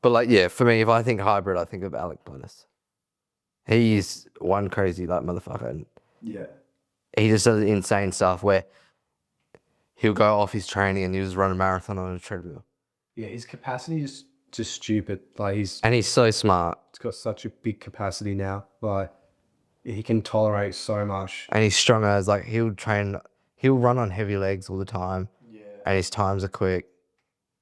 But like, yeah, for me, if I think hybrid, I think of Alec Plenus. He's one crazy like motherfucker. And Yeah. he just does insane stuff where he'll go off his training and he'll just run a marathon on a treadmill. Yeah, his capacity is just stupid. Like he's so smart. got such a big capacity now. Like he can tolerate so much. And he's strong as like he'll run on heavy legs all the time. Yeah. And his times are quick.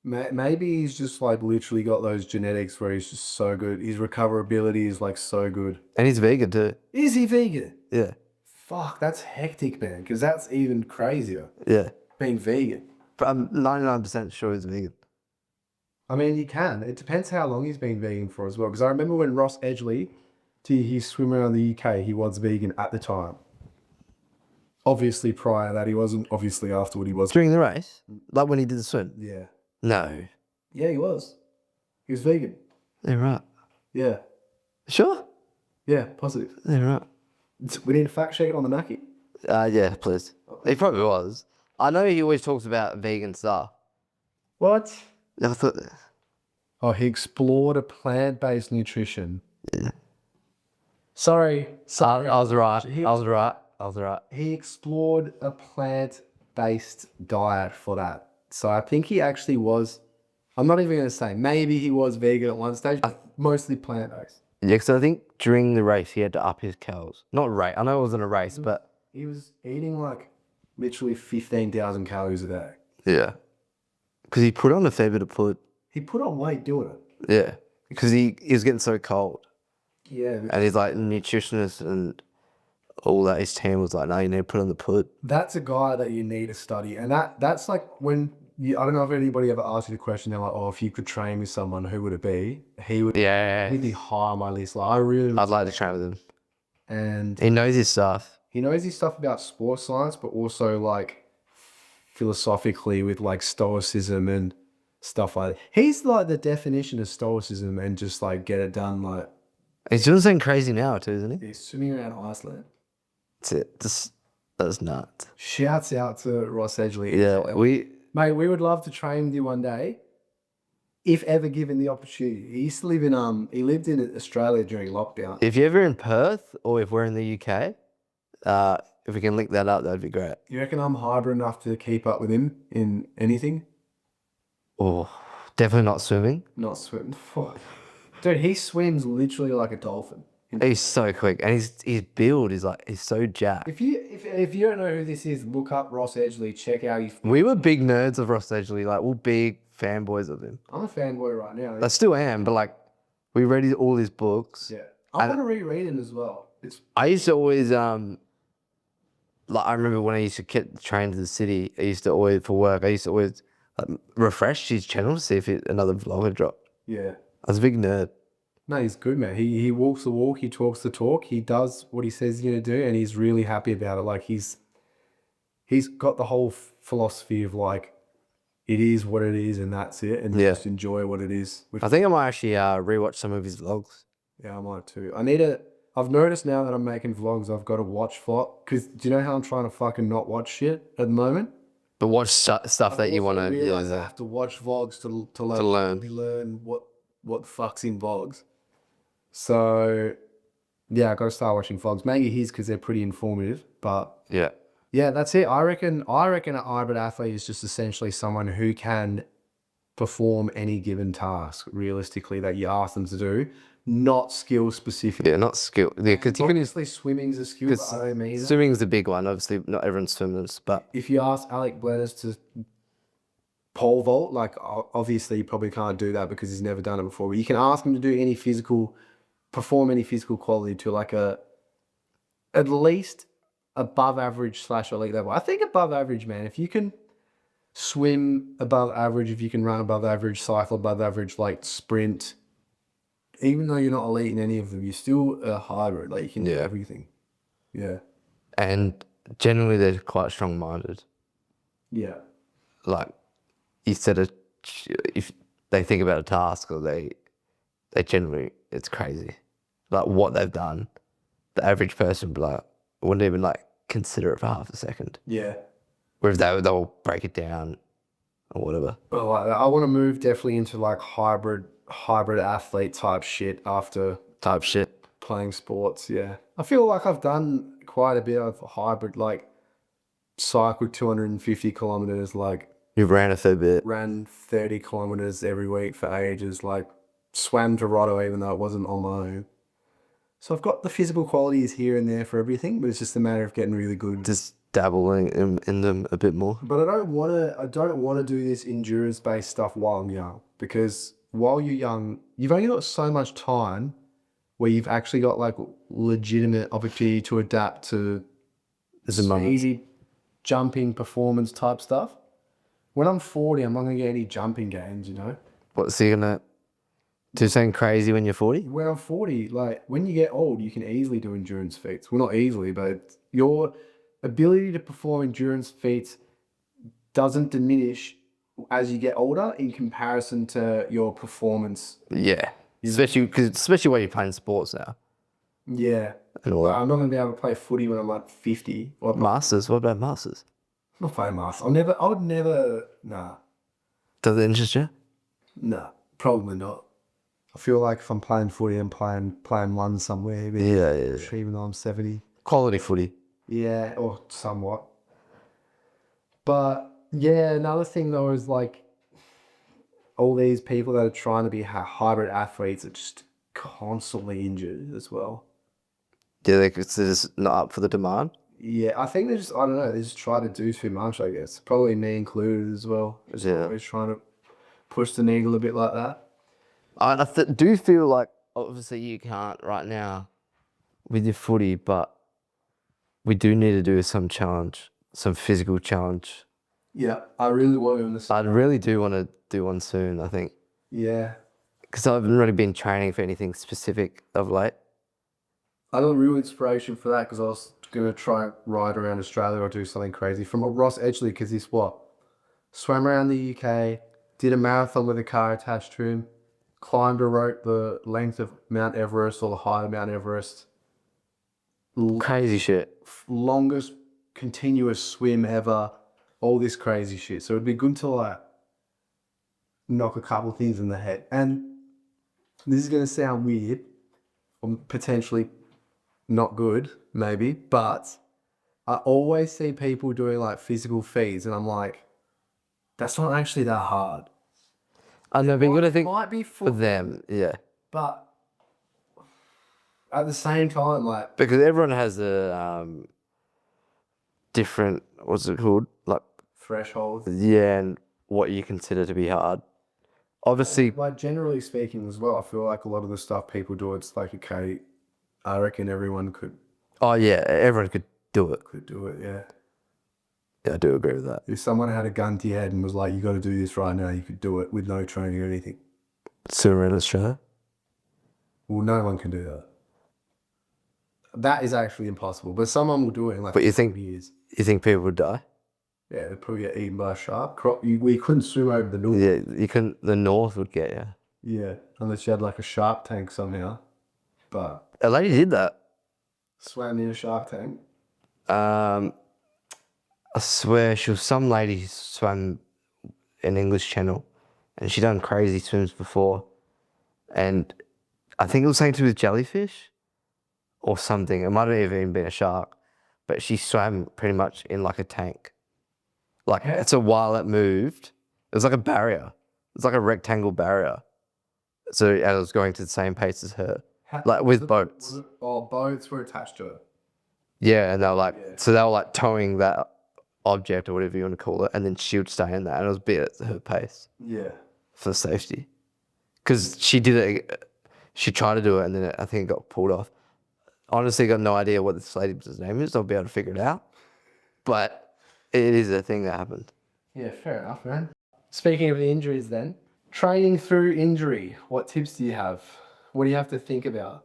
Maybe he's just like literally got those genetics where he's just so good. His recoverability is like so good. And he's vegan too. Is he vegan? Yeah. Fuck, that's hectic, man. Because that's even crazier. Yeah. Being vegan. But I'm 99% sure he's vegan. I mean, he can. It depends how long he's been vegan for as well. Because I remember when Ross Edgley, he's swimming around the UK, he was vegan at the time. Obviously prior to that, he wasn't. Obviously afterward, he was. During the race? Like when he did the swim? Yeah. No. Yeah, he was. He was vegan. Yeah, right. Yeah. Sure? Yeah, positive. Yeah, right. We need to fact check it on the Mackie. Yeah, please. He probably was. I know he always talks about vegan stuff. What? I thought... Oh, he explored a plant-based nutrition. Yeah. Sorry. I was right. He explored a plant-based diet for that. So I think he actually was, I'm not even going to say, maybe he was vegan at one stage, but mostly plant-based. Yeah, because I think during the race he had to up his calories. Not race. I know it wasn't a race, but... He was eating like literally 15,000 calories a day. Yeah. Because he put on a fair bit of food. He put on weight doing it. Yeah. Because he was getting so cold. Yeah. And he's like nutritionist and all that. His team was like, no, you need to put on the put. That's a guy that you need to study. And that's like when, I don't know if anybody ever asked you the question, they're like, oh, if you could train with someone, who would it be? He would he'd be high on my list. Like I'd like to train with him. And he knows his stuff. He knows his stuff about sports science, but also like philosophically with like stoicism and stuff like that. He's like the definition of stoicism and just like get it done. Like he's doing something crazy now too, isn't he? He's swimming around Iceland. That's it. That's nuts. Shouts out to Ross Edgley. Yeah, mate, we would love to train with you one day, if ever given the opportunity. He used to live in he lived in Australia during lockdown. If you're ever in Perth or if we're in the UK, if we can link that up, that'd be great. You reckon I'm hybrid enough to keep up with him in anything? Oh, definitely not swimming. Not swimming. Dude, he swims literally like a dolphin. He's so quick, and his build is like he's so jacked. If you don't know who this is, look up Ross Edgley. Check out his. We were big nerds of Ross Edgley, like we're big fanboys of him. I'm a fanboy right now. I still am, but like we read all his books. Yeah, I want to reread him as well. I used to always like I remember when I used to get the train to the city. I used to always for work. I used to always like, refresh his channel to see if another vlog had dropped. Yeah, I was a big nerd. No, he's good, man. He walks the walk, he talks the talk, he does what he says he's gonna do, and he's really happy about it. Like he's he's got the whole philosophy of like, it is what it is and that's it, and Yeah. just enjoy what it is. I think I might actually rewatch some of his vlogs. Yeah, I might too. I've noticed now that I'm making vlogs, I've got to watch vlog, because do you know how I'm trying to fucking not watch shit at the moment? But watch stuff that you want to realize I have to watch vlogs to learn. learn what the fuck's in vlogs. So yeah, I got to start watching vlogs. Maybe his because they're pretty informative. But Yeah. yeah, that's it. I reckon an hybrid athlete is just essentially someone who can perform any given task realistically that you ask them to do, not skill specific. Yeah, not skill. Yeah, because you can use Obviously, swimming's a skill. But I don't mean that. swimming's the big one. Obviously, not everyone swims, but If you ask Alec Blennis to pole vault, like obviously you probably can't do that because he's never done it before. But you can ask him to do perform any physical quality to like at least above average / elite level. I think above average, man. If you can swim above average, if you can run above average, cycle above average, like sprint, even though you're not elite in any of them, you're still a hybrid. Like you can do everything. Yeah. and generally they're quite strong-minded. Yeah. Like you said, if they think about a task or they generally, it's crazy. Like what they've done, the average person would be like, wouldn't even like consider it for half a second. Yeah. Whereas they'll break it down or whatever. But like, I want to move definitely into like hybrid athlete type shit after Type shit. playing sports. Yeah. I feel like I've done quite a bit of hybrid, like cycled 250 kilometers, like You've ran a fair bit. ran 30 kilometers every week for ages, like swam to Roto even though it wasn't on my own. So I've got the physical qualities here and there for everything, but it's just a matter of getting really good. Just dabbling in them a bit more. But I don't want to do this endurance-based stuff while I'm young, because while you're young, you've only got so much time where you've actually got like legitimate opportunity to adapt to easy jumping performance type stuff. When I'm 40, I'm not going to get any jumping gains, you know? What, so you're going to do something crazy when you're 40? When I'm 40, like when you get old, you can easily do endurance feats. Well, not easily, but your ability to perform endurance feats doesn't diminish as you get older in comparison to your performance. Yeah. Especially when you're playing sports now. Yeah. And all that. I'm not going to be able to play footy when I'm like 50. Or Masters? What about Masters? I'm not playing Masters. Nah. Does it interest you? Nah, probably not. I feel like if I'm playing footy, I'm playing one somewhere. Yeah. Even though I'm 70. Quality footy. Yeah, or somewhat. But yeah, another thing though is like all these people that are trying to be hybrid athletes are just constantly injured as well. Yeah, they're just not up for the demand. Yeah, I think they just try to do too much, I guess. Probably me included as well. Yeah. Always trying to push the needle a bit like that. I do feel like, obviously you can't right now with your footy, but we do need to do some challenge, some physical challenge. Yeah, I really want to. I really do want to do one soon, I think. Yeah. Because I haven't really been training for anything specific of late. I got real inspiration for that because I was going to try and ride around Australia or do something crazy from Ross Edgley, because he's swam around the UK, did a marathon with a car attached to him, climbed a rope the length of Mount Everest or the height of Mount Everest. Crazy shit. Longest continuous swim ever. All this crazy shit. So it'd be good to like knock a couple of things in the head. And this is going to sound weird or potentially not good, maybe, but I always see people doing like physical feats and I'm like, that's not actually that hard. I know, but you got to think might be for them, yeah. But at the same time, like, Because everyone has a different, what's it called? Like, threshold. yeah, and what you consider to be hard. Obviously, Like generally speaking as well, I feel like a lot of the stuff people do, it's like, okay, I reckon everyone could oh yeah, everyone could do it. do it, yeah. Yeah, I do agree with that. If someone had a gun to your head and was like, you got to do this right now, you could do it with no training or anything. Sooner in Australia? Well, no one can do that. That is actually impossible, but someone will do it in like But you think 40 years. You think people would die? Yeah, they'd probably get eaten by a shark. We couldn't swim over the north. Yeah, you can. The north would get you. Yeah, unless you had like a shark tank somehow. But A lady did that. swam in a shark tank. I swear she was some lady who swam an English channel, and she done crazy swims before, and I think it was something to do with jellyfish or something. It might have even been a shark, but she swam pretty much in like a tank. Like it's a while it moved. It was like a barrier. It was like a rectangle barrier. So and it was going to the same pace as her, like with boats. Boats were attached to it. Yeah, and they were like, so they were like towing that object or whatever you want to call it, and then she would stay in that, and it was a bit at her pace. Yeah. For safety, because she did it. She tried to do it, and then I think it got pulled off. Honestly, got no idea what this lady's name is. I'll be able to figure it out, but it is a thing that happened. Yeah, fair enough, man. Speaking of the injuries, then training through injury. What tips do you have? What do you have to think about?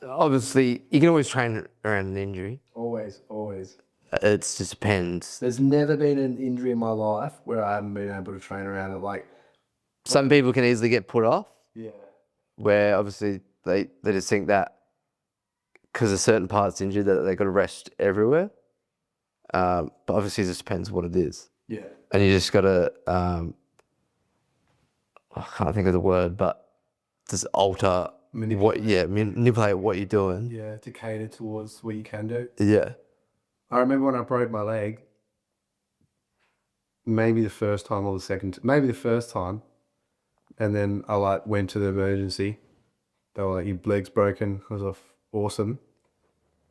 Obviously, you can always train around an injury. Always, always. It just depends. There's never been an injury in my life where I haven't been able to train around it. Like, Some people can easily get put off, yeah, where obviously they just think that because a certain part's injured that they got to rest everywhere. But obviously, it just depends what it is. yeah, And you just got to, I can't think of the word, but just alter manipulate what you're doing. yeah, to cater towards what you can do. Yeah. I remember when I broke my leg. Maybe the first time or maybe the first time, and then I like went to the emergency. They were like, "Your leg's broken." I was like, awesome.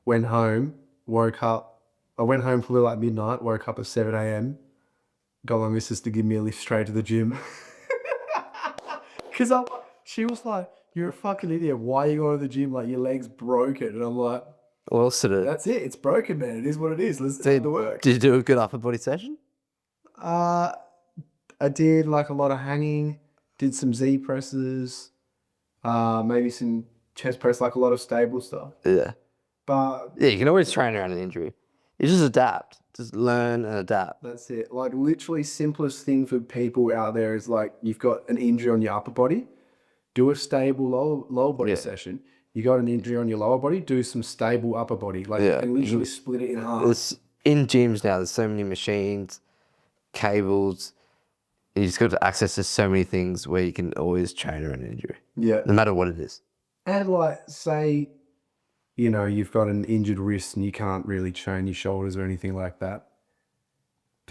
Went home, woke up. I went home probably like midnight. Woke up at 7 a.m. Got my missus to give me a lift straight to the gym. Cause she was like, "You're a fucking idiot. Why are you going to the gym? Like your leg's broken." And I'm like, Well, sort of. "That's it. It's broken, man. It is what it is. Let's do the work." Did you do a good upper body session? I did like a lot of hanging, did some Z presses, maybe some chest press, like a lot of stable stuff. Yeah. But Yeah, you can always train around an injury. You just adapt. Just learn and adapt. that's it. Like literally simplest thing for people out there is like you've got an injury on your upper body, do a stable lower body session. You got an injury on your lower body, do some stable upper body. Like you can literally split it in half. It's in gyms now, there's so many machines, cables. You just got access to so many things where you can always train around an injury. Yeah. No matter what it is. And like say, you know, you've got an injured wrist and you can't really train your shoulders or anything like that.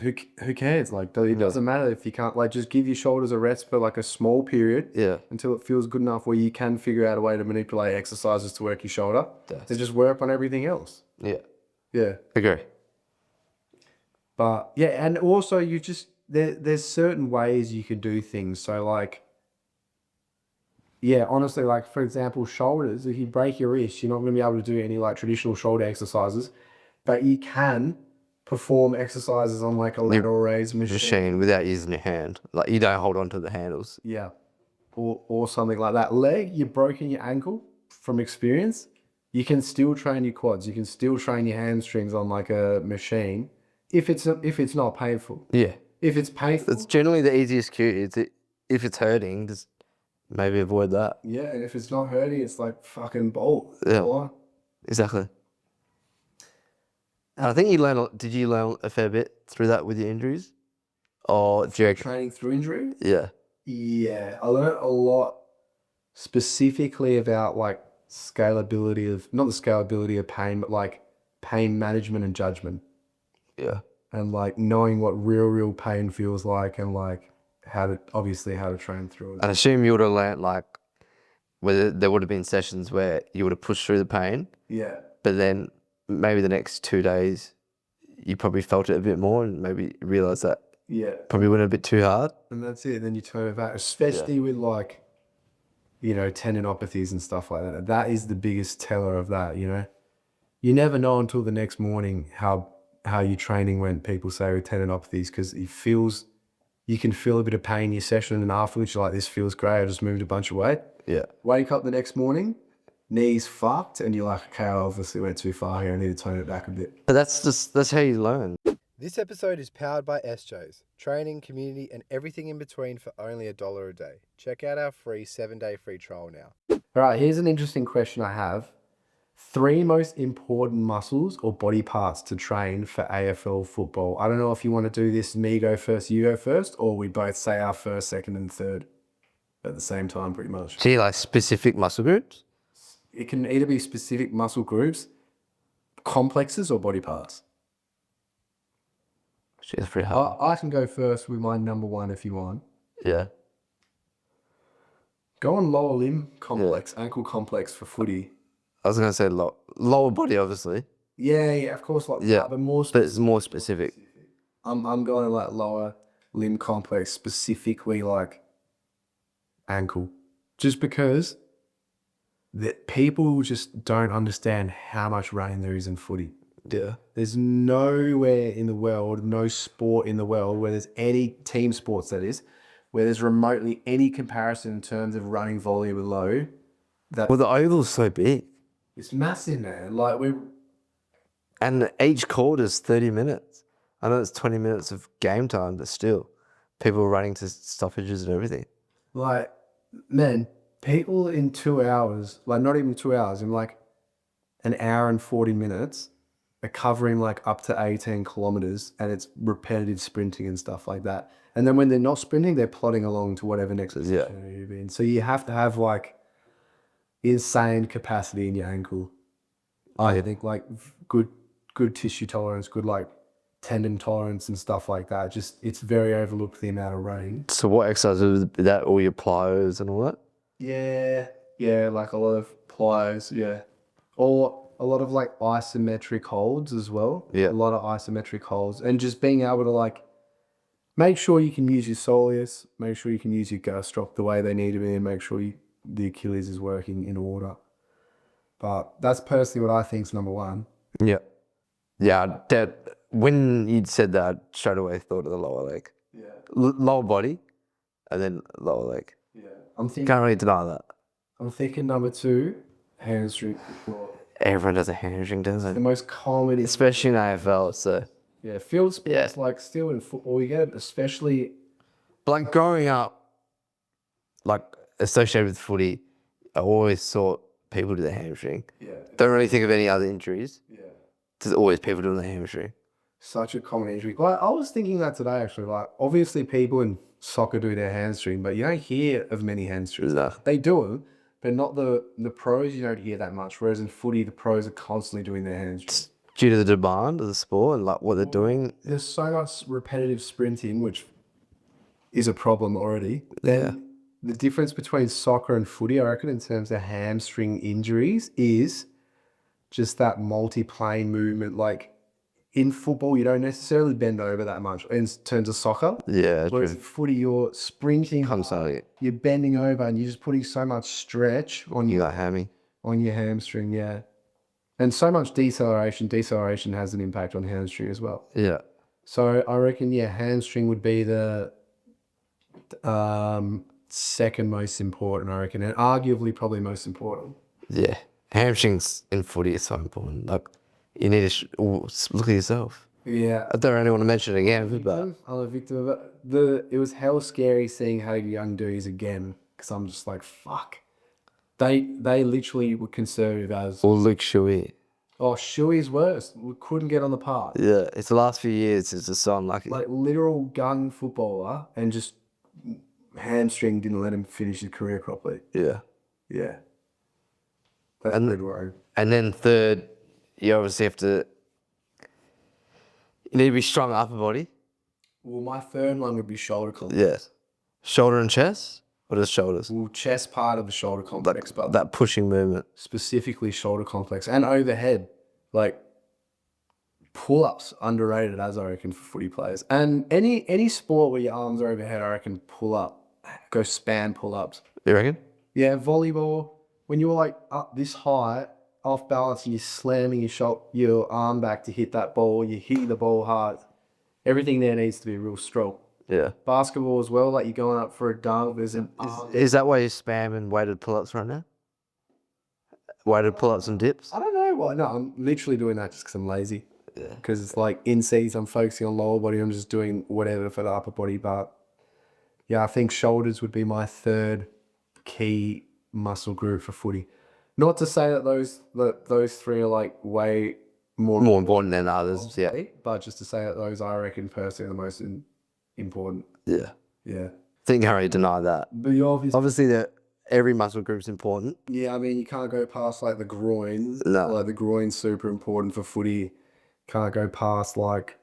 Who cares? Like, it doesn't matter if you can't, like, just give your shoulders a rest for like a small period until it feels good enough where you can figure out a way to manipulate exercises to work your shoulder. To just work on everything else. Yeah. Yeah. Agree. But yeah, and also you just, there's certain ways you can do things. So like, yeah, honestly, like for example, shoulders, if you break your wrist, you're not going to be able to do any like traditional shoulder exercises, but you can perform exercises on like a lateral raise machine without using your hand. Like you don't hold on to the handles. Yeah. Or something like that. Leg, you've broken your ankle from experience. You can still train your quads. You can still train your hamstrings on like a machine if it's not painful. Yeah. If it's painful. It's generally the easiest cue. If it's hurting, just maybe avoid that. Yeah, and if it's not hurting, it's like fucking bolt. Yeah. Exactly. And I think did you learn a fair bit through that with your injuries? Or do you training through injury? Yeah. Yeah, I learned a lot specifically about like not the scalability of pain, but like pain management and judgment. Yeah. And like knowing what real pain feels like and like how to train through it. And I assume you would have learned like whether there would have been sessions where you would have pushed through the pain. Yeah. But then maybe the next 2 days you probably felt it a bit more and maybe realised that probably went a bit too hard. And that's it. And then you turn it back, especially with like, you know, tendinopathies and stuff like that. That is the biggest teller of that, you know. You never know until the next morning how your training went, people say, with tendinopathies, because you can feel a bit of pain in your session and afterwards you're like, this feels great, I just moved a bunch of weight. Yeah. Wake up the next morning, knees fucked, and you're like, okay, I obviously went too far here, I need to tone it back a bit. But that's how you learn. This episode is powered by SJs, training, community, and everything in between for only $1 a day. Check out our free 7-day free trial now. All right, here's an interesting question I have. 3 most important muscles or body parts to train for AFL football. I don't know if you want to do this, me go first, you go first, or we both say our first, second, and third at the same time, pretty much. Gee, like specific muscle groups? It can either be specific muscle groups, complexes, or body parts. Gee, that's pretty hard. I can go first with my number 1 if you want. Yeah. Go on lower limb complex, ankle complex for footy. I was going to say lower body, obviously. Yeah, of course, like Yeah, but more but it's more specific. I'm going like lower limb complex, specifically like ankle, just because that people just don't understand how much rain there is in footy. Yeah. There's nowhere in the world, no sport in the world where there's any team sports that is, where there's remotely any comparison in terms of running volume and load. Well, the oval's so big. It's massive, man. Like And each quarter's 30 minutes. I know it's 20 minutes of game time, but still, people are running to stoppages and everything. like, man, people in 2 hours, like not even 2 hours, in like an hour and 40 minutes are covering like up to 18 kilometers, and it's repetitive sprinting and stuff like that. And then when they're not sprinting, they're plodding along to whatever next position you're in. So you have to have like insane capacity in your ankle. I think like good tissue tolerance, good like tendon tolerance and stuff like that. Just it's very overlooked, the amount of rain. So what exercises is that? All your plyos and all that? Yeah, like a lot of plyos, or a lot of like isometric holds as well. Yeah. A lot of isometric holds, and just being able to like make sure you can use your soleus, make sure you can use your gastroc the way they need to be, and make sure the Achilles is working in order. But that's personally what I think is number 1. Yeah. Yeah, when you said that, I straight away thought of the lower leg. Yeah. Lower body, and then lower leg. Yeah. I'm thinking Can't really deny that. number 2, hamstring. Everyone does a hamstring, doesn't The it? most common, Especially in AFL, so. field sports, like still in football, you get it, especially. But like growing up, like associated with footy, I always thought people do the hamstring. Yeah. Don't really think of any other injuries. Yeah. There's always people doing the hamstring. Such a common injury. Like, I was thinking that today, actually. Like, obviously people in soccer do their hamstring, but you don't hear of many hamstrings. No. They do them, but not the pros. You don't hear that much. Whereas in footy, the pros are constantly doing their hamstrings. Due to the demand of the sport and like what they're doing. There's so much repetitive sprinting, which is a problem already. Yeah. The difference between soccer and footy, I reckon, in terms of hamstring injuries is just that multi-plane movement. Like in football, you don't necessarily bend over that much in terms of soccer. Yeah, Whereas in footy, you're sprinting, constantly. you're bending over, and you're just putting so much stretch on You your got hammy. hamstring, and so much deceleration. Deceleration has an impact on hamstring as well. Yeah. So I reckon, hamstring would be the second most important, I reckon, and arguably probably most important. Yeah. Hamstrings in footy is so important. Like, you need to look at yourself. Yeah. I don't really want to mention it again, but I'm a victim of it. It was hell scary seeing how young dudes again, because I'm just like, fuck. They literally were conservative as. or Luke Shuey. Oh, Shuey's worse. We couldn't get on the park. Yeah, it's the last few years. It's just so unlucky. Like literal gun footballer, and just hamstring didn't let him finish his career properly. Yeah. Yeah. That's And- good worry. And then third, you obviously have to. You need to be strong upper body. Well, my third one would be shoulder complex. Yes. Shoulder and chest, or just shoulders? Well, chest part of the shoulder complex, but That pushing movement. specifically shoulder complex and overhead. Like pull-ups, underrated as I reckon for footy players. And any sport where your arms are overhead, I reckon pull up, go span pull-ups. You reckon? Yeah, volleyball, when you're like up this high, off balance, and you're slamming your arm back to hit that ball, you hit the ball hard. Everything there needs to be real strong. Yeah. Basketball as well, like you're going up for a dunk, there's an Is that why you're spamming weighted pull-ups right now? Weighted pull-ups and dips? I don't know why. No, I'm literally doing that just because I'm lazy. Because it's like in season, I'm focusing on lower body. I'm just doing whatever for the upper body. But yeah, I think shoulders would be my third key muscle group for footy. Not to say that those three are like way more important than others. Yeah. but just to say that those I reckon personally are the most important. Yeah. Yeah. I think you can't really deny that. But you Obviously, every muscle group's important. yeah, I mean, you can't go past like the groin. No. Like the groin's super important for footy. Can't go past like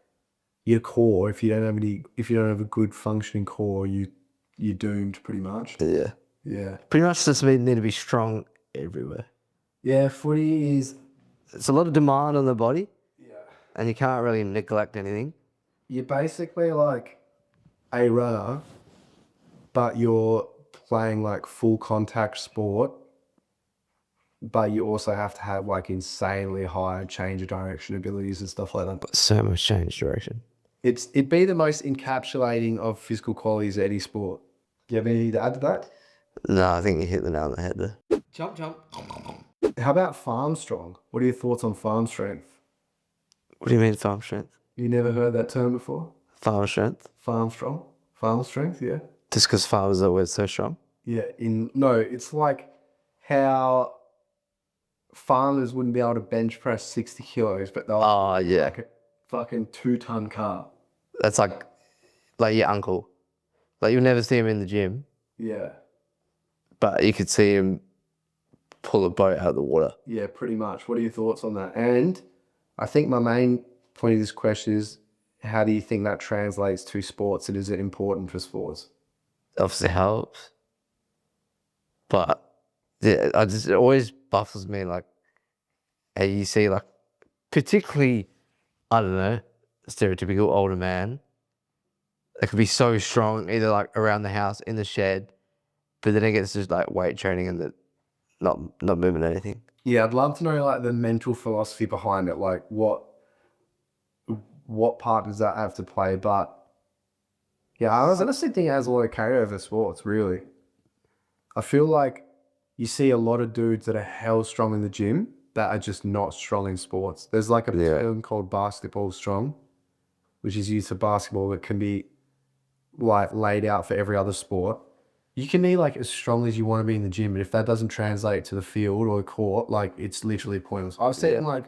your core. If you don't have a good functioning core, you're doomed pretty much. Yeah. Yeah. Pretty much just need to be strong everywhere. Yeah, footy is It's a lot of demand on the body. Yeah. And you can't really neglect anything. you're basically like a runner, but you're playing like full contact sport, but you also have to have like insanely high change of direction abilities and stuff like that. But so much change direction. It'd be the most encapsulating of physical qualities of any sport. Do you have anything to add to that? No, I think you hit the nail on the head there. Jump. How about farm strong? What are your thoughts on farm strength? What do you mean farm strength? You never heard that term before? Farm strength? Farm strong? Farm strength, yeah. Just because farmers are always so strong? Yeah, it's like how farmers wouldn't be able to bench press 60 kilos, but they'll Oh, yeah. like a fucking 2-ton car. That's like your uncle. Like, you'll never see him in the gym, Yeah. but you could see him pull a boat out of the water. Yeah, pretty much. What are your thoughts on that? And I think my main point of this question is, how do you think that translates to sports, and is it important for sports? Obviously helps. But yeah, it always baffles me, like, how you see, like, particularly, I don't know, stereotypical older man that could be so strong, either like around the house, in the shed, but then it gets just like weight training and not moving anything. Yeah, I'd love to know like the mental philosophy behind it, like what part does that have to play? But yeah, I honestly think it has a lot of carryover sports, really. I feel like you see a lot of dudes that are hell strong in the gym that are just not strong in sports. There's like a term called basketball strong, which is used for basketball, that can be like laid out for every other sport. You can be like as strong as you want to be in the gym, but if that doesn't translate to the field or the court, like it's literally pointless. I've seen like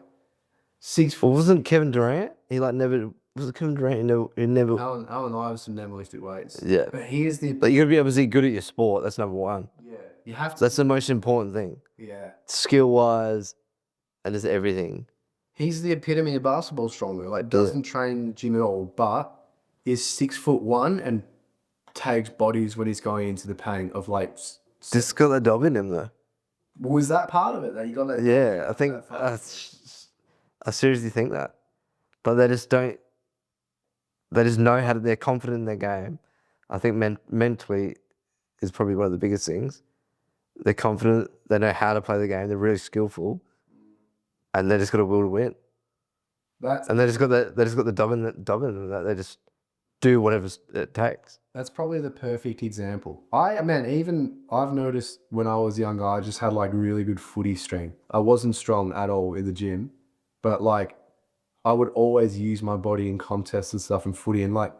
6 foot. Well, wasn't Kevin Durant? He like never was it Kevin Durant? He never. Allen Iverson never lifted weights. Yeah, but here's the. But you gotta be able to be good at your sport. That's number one. Yeah, you have to. That's the most important thing. Yeah, skill wise, and just everything. He's the epitome of basketball strong though. Like doesn't train in the gym at all, but is 6'1" and takes bodies when he's going into the paint of like. Just got that dob in him though. Was that part of it? That you got that? Yeah, I think I seriously think that, but they just don't. They just know how to. They're confident in their game. I think mentally is probably one of the biggest things. They're confident. They know how to play the game. They're really skillful, and they just got a will to win. And they just got that. They just got the dominant that they just do whatever it takes. That's probably the perfect example. I've noticed when I was younger, I just had like really good footy strength. I wasn't strong at all in the gym, but like I would always use my body in contests and stuff in footy and like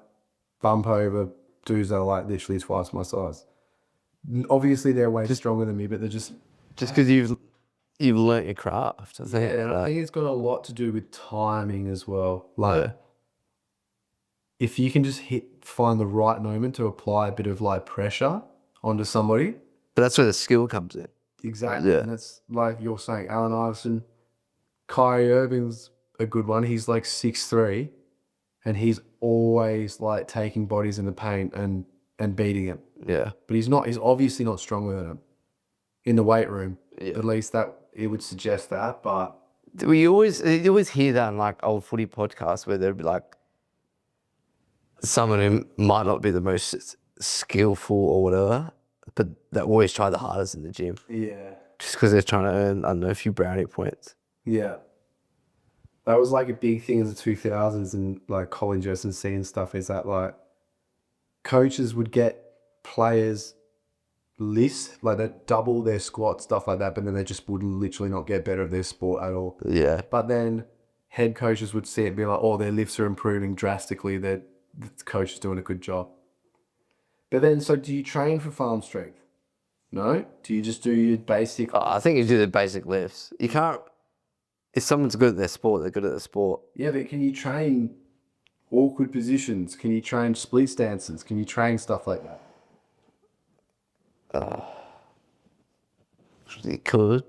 bump over dudes that are like literally twice my size. Obviously they're way stronger than me, but they're just because you've learnt your craft. I think. I think it's got a lot to do with timing as well. Like if you can just find the right moment to apply a bit of like pressure onto somebody. But that's where the skill comes in. Exactly. Yeah. And it's like you're saying, Allen Iverson, Kyrie Irving's a good one. He's like 6'3", and he's always like taking bodies in the paint and beating him. Yeah. But he's obviously not stronger than him in the weight room. Yeah. At least that it would suggest that. But you always hear that in like old footy podcasts where they'd be like, someone who might not be the most skillful or whatever, but they always try the hardest in the gym. Yeah. Just because they're trying to earn, I don't know, a few brownie points. Yeah. That was like a big thing in the 2000s and like college S&C and stuff, is that like coaches would get players lists, like they'd double their squat, stuff like that, but then they just would literally not get better at their sport at all. Yeah. But then head coaches would see it and be like, oh, their lifts are improving drastically. The coach is doing a good job. But then, so do you train for farm strength? No? Do you just do your basic? I think you do the basic lifts. You can't. If someone's good at their sport, they're good at the sport. Yeah, but can you train awkward positions? Can you train split stances? Can you train stuff like that? You could,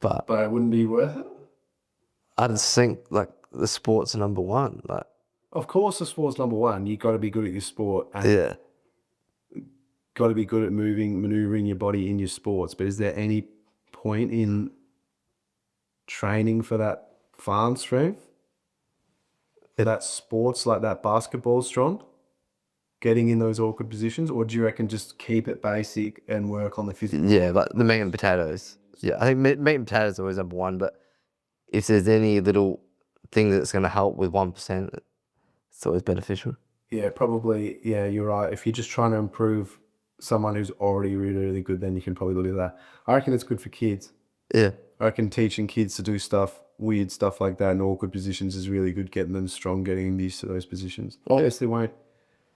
but But it wouldn't be worth it? I just think like the sport's number one. Like, Of course, the sport's number one. You got to be good at your sport. And yeah. got to be good at maneuvering your body in your sports. But is there any point in training for that farm strength? That sports like that basketball strong? Getting in those awkward positions? Or do you reckon just keep it basic and work on the physical? Yeah, like the meat and potatoes. Yeah, I think meat and potatoes are always number one. But if there's any little thing that's going to help with 1%, it's always beneficial. Yeah, probably. Yeah, you're right. If you're just trying to improve someone who's already really, really good, then you can probably do that. I reckon it's good for kids. Yeah. I reckon teaching kids to do stuff, weird stuff like that in awkward positions is really good, getting them strong, getting them used to those positions. Obviously won't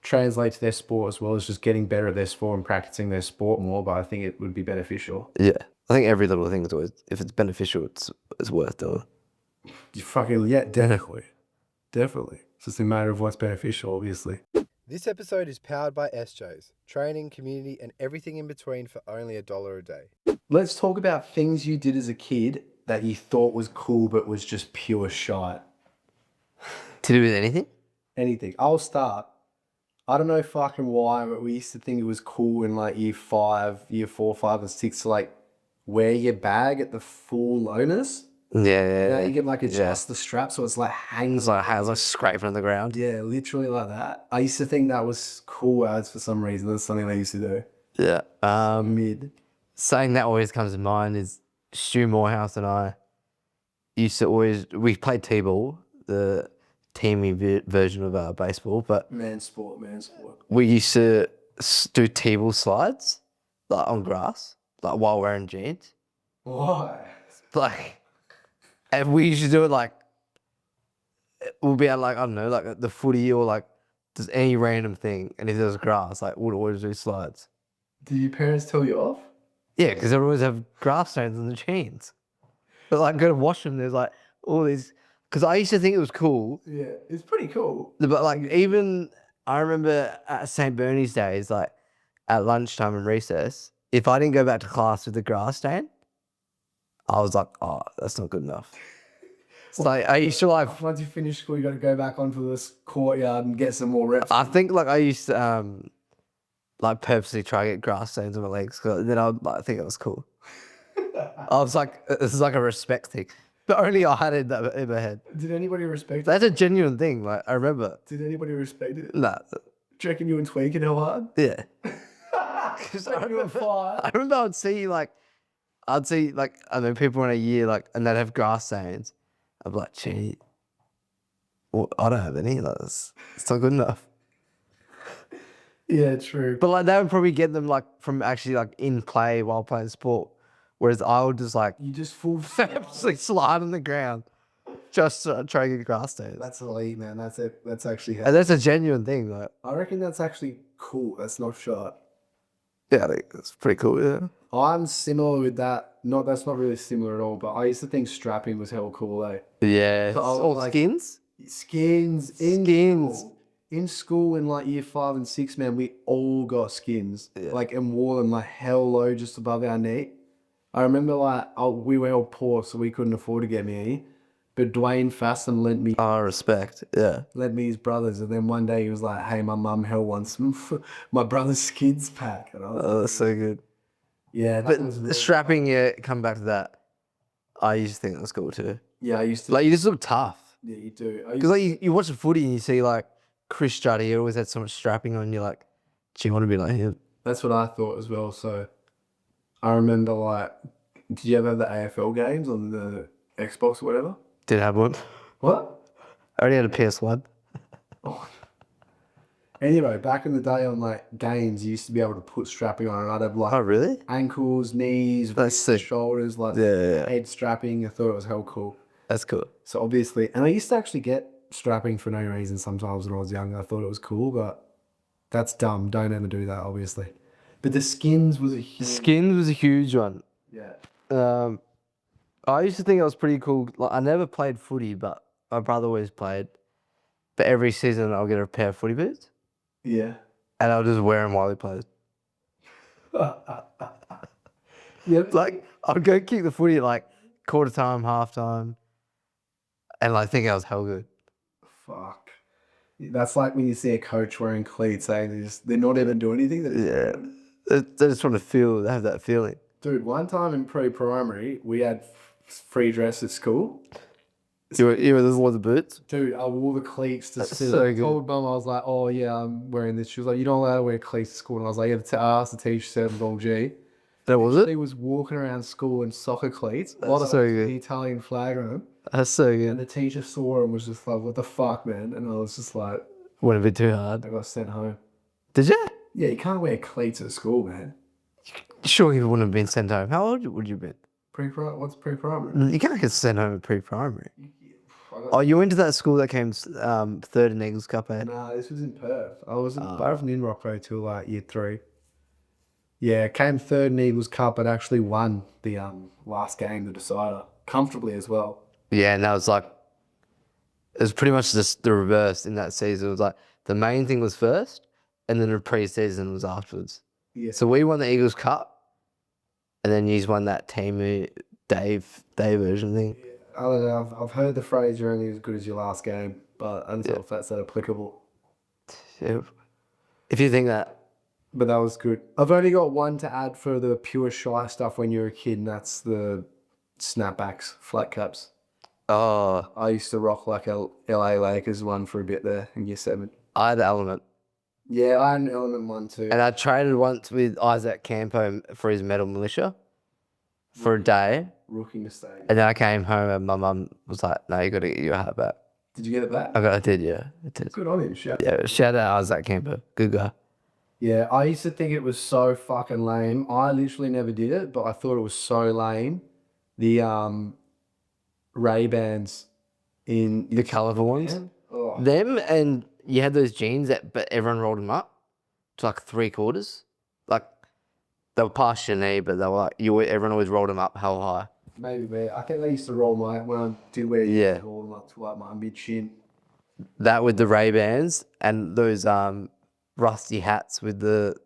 translate to their sport as well as just getting better at their sport and practicing their sport more, but I think it would be beneficial. Yeah. I think every little thing is always, if it's beneficial, it's worth doing. You fucking, yeah, definitely. Definitely. It's just a matter of what's beneficial, obviously. This episode is powered by SJs, training, community, and everything in between for only $1 a day. Let's talk about things you did as a kid that you thought was cool but was just pure shite. To do with anything? Anything. I'll start. I don't know fucking why, but we used to think it was cool in like year 4, 5, and 6 to like wear your bag at the full lowness. Yeah. You can like adjust the strap so it's like hangs. It's like scraping on the ground. Yeah, literally like that. I used to think that was cool as for some reason. That's something they used to do. Yeah. Mid. Saying that always comes to mind is Stu Morehouse and I used to we played T-ball, the teamy version of baseball, but Man sport. we used to do T-ball slides like on grass, like while wearing jeans. Why? Like, and we used to do it like, we'll be at like, I don't know, like the footy or like just any random thing. And if there's grass, like we'd always do slides. Did your parents tell you off? Yeah, because they always have grass stains on the jeans. But like, go to wash them, there's like all these, because I used to think it was cool. Yeah, it's pretty cool. But like, even, I remember at St. Bernie's days, like at lunchtime and recess, if I didn't go back to class with the grass stain, I was like, oh, that's not good enough. So like, I used to like, Once you finish school, you got to go back onto this courtyard and get some more reps. I think like I used to like purposely try to get grass stains on my legs, because then I would like think it was cool. I was like, this is like a respect thing. But only I had it in my head. Did anybody respect it? That's a genuine thing. Like, I remember. Did anybody respect it? Nah. Do you reckon you and Tweaking hell hard? Yeah. I I remember I'd see like, I know people in a year, like, and they'd have grass stains. I'd be like, gee, well, I don't have any. Like, it's not good enough. Yeah, true. But like, they would probably get them like from actually like in play while playing sport. Whereas I would just like, You just full. purposely slide on the ground just to try to get grass stains. That's elite, man. That's it. That's actually. And that's a genuine thing. Like, I reckon that's actually cool. That's not shot. yeah, I think it's pretty cool. Yeah. I'm similar with that. That's not really similar at all. But I used to think strapping was hell cool, eh? Yeah. So I was Or like- skins. Skins. Skins. In school in like year 5 and 6, man, we all got skins. Yeah. Like, and wore them like hell low just above our knee. I remember like, we were all poor, so we couldn't afford to get me any. But Dwayne Fasten lent me Respect. Yeah. his brothers. And then one day he was like, hey, my mum hell wants my brother's skins pack. And I was Oh, that's so good. yeah, that But was the really- strapping, yeah, come back to that. I used to think that was cool too. yeah, I used to. Like, you just look tough. Yeah, you do. I used Because like you watch the footy and you see like Chris Strutty, he always had so much strapping on. You're like, gee, you want to be like him? That's what I thought as well. So I remember like, did you ever have the AFL games on the Xbox or whatever? Did have one. What? I already had a PS1. Anyway, back in the day on like games, you used to be able to put strapping on, and I'd have like Oh, really? ankles, knees, That's sick. shoulders, like Yeah. head strapping. I thought it was hell cool. That's cool. So obviously, and I used to actually get strapping for no reason sometimes when I was younger. I thought it was cool, but that's dumb. Don't ever do that, obviously. But the skins was a The huge... skins was a huge one. Yeah. I used to think it was pretty cool. Like, I never played footy, but my brother always played. But every season I'll get a pair of footy boots Yeah. and I'll just wear them while he plays. Yeah. Like, I'd go kick the footy at like quarter time, half time, and like think I was hell good. Fuck. That's like when you see a coach wearing cleats saying they're not even doing anything. Yeah. They just want to have that feeling. Dude, one time in pre-primary, we had free dress at school. You wore the boots? Dude, I wore the cleats to sit. so I good. told Mum, I was like, oh yeah, I'm wearing this. She was like, you're not allowed to wear cleats to school. And I was like, yeah, I asked the teacher, said long G. That was He it? was walking around school in soccer cleats. That's so good. The Italian flag on him. That's so And good. the teacher saw him and was just like, what the fuck, man? And I was just like, Wouldn't be too hard. I got sent home. Did you? Yeah, you can't wear cleats at school, man. Sure, you wouldn't have been sent home. How old would you have been? What's pre-primary? You can't get sent home at pre-primary. Oh, you went to that school that came third in Eagles Cup, eh? Nah, this was in Perth. I was in Rocco till like year 3. Yeah, came third in Eagles Cup, but actually won the last game, the decider, comfortably as well. Yeah, and that was like, it was pretty much just the reverse in that season. It was like the main thing was first, and then the pre-season was afterwards. Yeah. So we won the Eagles Cup, and then you won that team Dave version thing. I don't know. I've heard the phrase "you're only as good as your last game," but I don't know if that's that applicable. Yeah. If you think that, But that was good. I've only got one to add for the pure shy stuff when you're a kid, and that's the snapbacks, flat caps. oh, I used to rock like a LA Lakers one for a bit there in year 7. I had Element. Yeah, I had an Element one too. And I traded once with Isaac Campo for his metal militia for a day. Rookie mistake. And then I came home and my mum was like, no, you got to get your hat back. Did you get it back? I did, yeah. I did. Good on him, shout. Yeah, shout out Isaac Campo. Good guy. Yeah, I used to think it was so fucking lame. I literally never did it, but I thought it was so lame. The Ray-Bans in The colourful ones. Oh. Them, and you had those jeans but everyone rolled them up to like 3/4. Like, they were past your knee, but they were like, everyone always rolled them up hell high. Maybe. I think they used to roll when I did wear Yeah. roll them up to like my mid-shin. That with the Ray-Bans and those rusty hats with the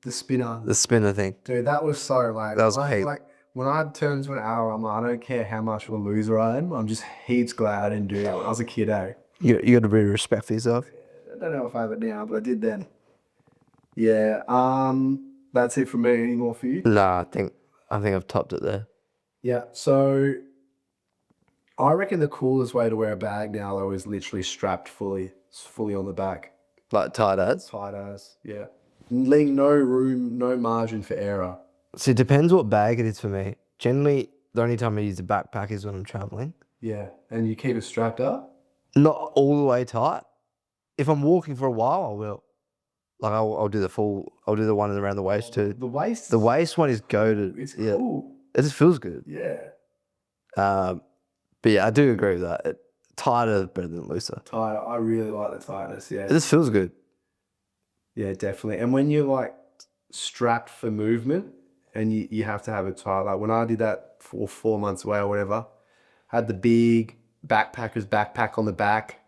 The spinner. spinner thing. Dude, that was so lame. That was peak. Like, when I turned to an hour, I'm like, I don't care how much of a loser I am. I'm just heaps glad I didn't do that when I was a kid, eh? You got to be respect for yourself. I don't know if I have it now, but I did then. Yeah, that's it for me. Any more for you? Nah, I think I've topped it there. Yeah, so I reckon the coolest way to wear a bag now, though, is literally strapped fully. It's fully on the back. Like tight ads. Tight ass, yeah. Leaving no room, no margin for error. So it depends what bag it is for me. Generally, the only time I use a backpack is when I'm traveling. Yeah, and you keep it strapped up? Not all the way tight. If I'm walking for a while, I will. Like I'll do the one around the waist too. The waist? The waist one is goated. It's Yeah. cool. It just feels good. Yeah. But yeah, I do agree with that. Tighter is better than looser. Tight. I really like the tightness, yeah. It just feels good. Yeah, definitely. And when you're like strapped for movement and you have to have it tight, like when I did that for 4 months away or whatever, I had the big backpacker's backpack on the back.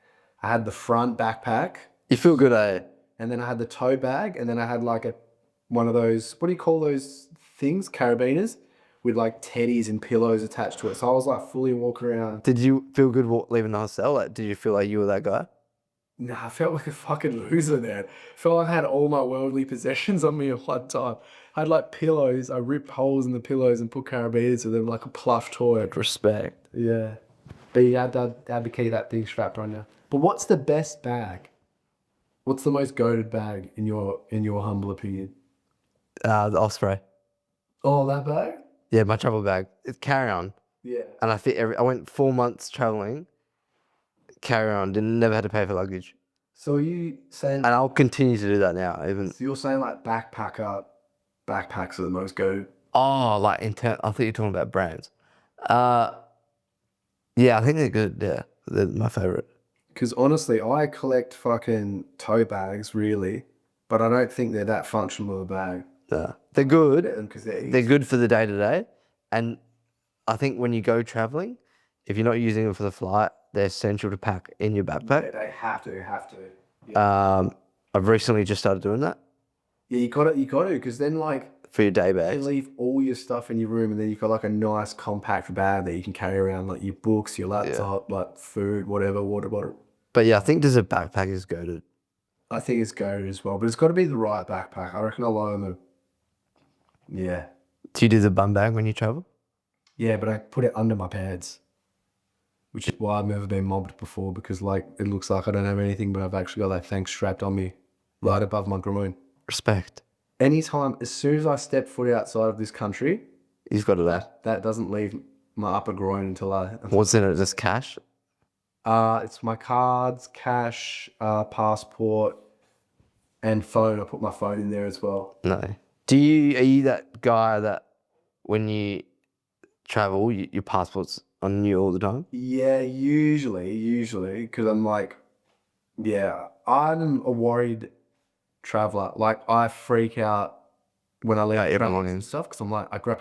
I had the front backpack. You feel good, eh? And then I had the tote bag. And then I had like one of those, what do you call those things? Carabiners with like teddies and pillows attached to it. So I was like fully walking around. Did you feel good leaving the hostel? Like, did you feel like you were that guy? Nah, I felt like a fucking loser there. I felt like I had all my worldly possessions on me at one time. I had like pillows. I ripped holes in the pillows and put carabiners with them like a plush toy. Respect. Yeah. But you had to keep that thing strapped on you. But what's the best bag? What's the most goated bag in your humble opinion? The Osprey. Oh, that bag? Yeah, my travel bag. It's carry-on. Yeah. And I went 4 months traveling, carry-on, never had to pay for luggage. So are you saying... And I'll continue to do that now, even... So you're saying like backpacks are the most goated? Oh, like I thought you were talking about brands. Yeah, I think they're good. Yeah, they're my favorite. Because honestly, I collect fucking tote bags, really, but I don't think they're that functional of a bag. Yeah, they're good. Because They're good for the day to day, and I think when you go traveling, if you're not using them for the flight, they're essential to pack in your backpack. They have to. Yeah, I've recently just started doing that you got to, because then like for your day you bags. leave all your stuff in your room, and then you've got like a nice compact bag that you can carry around, like your books, your laptop, like food, whatever, water bottle. But yeah, I think does a backpack is goated. I think it's goated as well, but it's got to be the right backpack. I reckon a lot of them. Yeah. Do you do the bum bag when you travel? Yeah, but I put it under my pads, which is why I've never been mobbed before, because like it looks like I don't have anything, but I've actually got that thing strapped on me right above my groin. Respect. Anytime, as soon as I step foot outside of this country, You've got it there. that doesn't leave my upper groin until I. What's in it? Just cash? It's my cards, cash, passport, and phone. I put my phone in there as well. No. Are you that guy that when you travel, your passport's on you all the time? Yeah, usually, because I'm like, yeah, I'm a worried traveler. Like I freak out when I leave Yeah, everyone and is. stuff, because I'm like, I grab,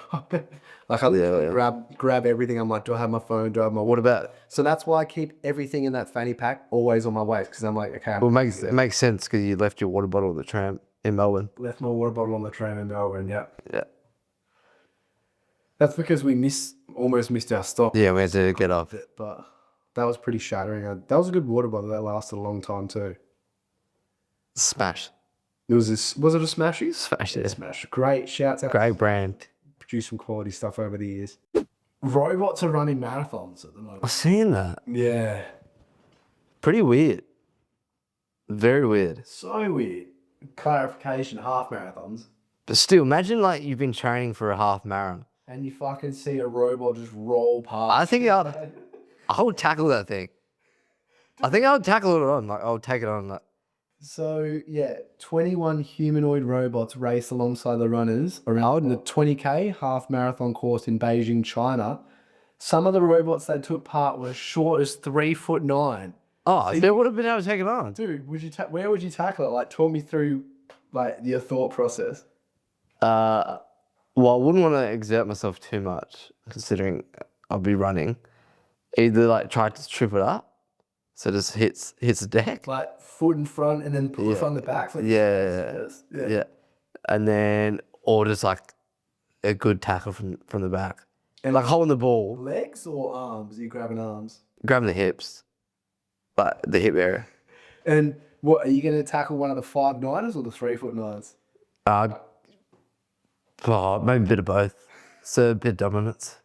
grab everything. I'm like, do I have my phone? Do I have my What about? So that's why I keep everything in that fanny pack always on my waist, because I'm like, okay, Well, it makes sense because you left your water bottle at the tram in Melbourne. left my water bottle on the tram in Melbourne. Yeah, Yeah. that's because we almost missed our stop. Yeah, we had to get off. But that was pretty shattering. That was a good water bottle that lasted a long time too. Smash. It was was it a Smashies? Smash it. Smash. Great shouts out. Great brand. Produced some quality stuff over the years. Robots are running marathons at the moment. I've seen that. Yeah. Pretty weird. Very weird. So weird. Clarification, half marathons. But still, imagine like you've been training for a half marathon. And you fucking see a robot just roll past. I think I would tackle that thing. I think I would tackle it on. Like I would take it on. Like, So, yeah, 21 humanoid robots race alongside the runners around the 20K half marathon course in Beijing, China. Some of the robots that took part were as short as 3'9". oh, they would have been able to take it on. Dude, where would you tackle it? Like, talk me through, like, your thought process. Well, I wouldn't want to exert myself too much, considering I'll be running. Either like try to trip it up, so it just hits the deck. Like, foot in front and then pull it from the back. Like, Yeah. And then, or just like a good tackle from the back. And like holding the ball, Legs or arms? Are you grabbing arms? grabbing the hips, like the hip area. And what, are you going to tackle one of the 5'9"ers or the 3'9"s? Maybe a bit of both. So a bit of dominance.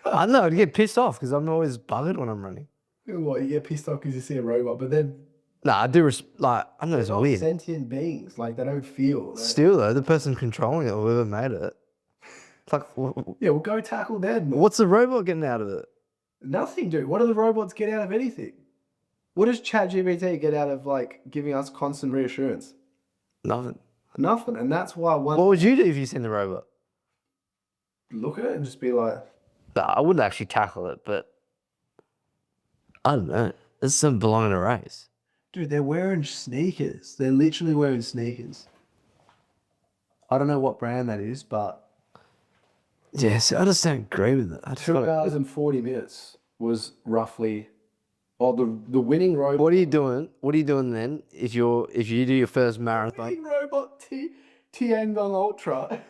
I don't know, I'd get pissed off because I'm always buggered when I'm running. What, you get pissed off because you see a robot, but then Nah, I do, like, I know it's they're not weird. sentient beings, like they don't feel. Still though, the person controlling it, or whoever made it, it's like, Yeah, well, go tackle them. what's the robot getting out of it? Nothing, dude. What do the robots get out of anything? What does ChatGPT get out of like giving us constant reassurance? Nothing. Nothing, and that's why What would you do if you seen the robot? look at it and just be like, Nah, I wouldn't actually tackle it, but I don't know. This doesn't belong in a race. dude, they're wearing sneakers. They're literally wearing sneakers. I don't know what brand that is, but Yes, I just don't agree with it. I just 2 gotta- hours and 40 minutes was roughly. Oh, the winning robot. What are you doing? What are you doing then if you do your first marathon? Winning robot Tiangong Ultra.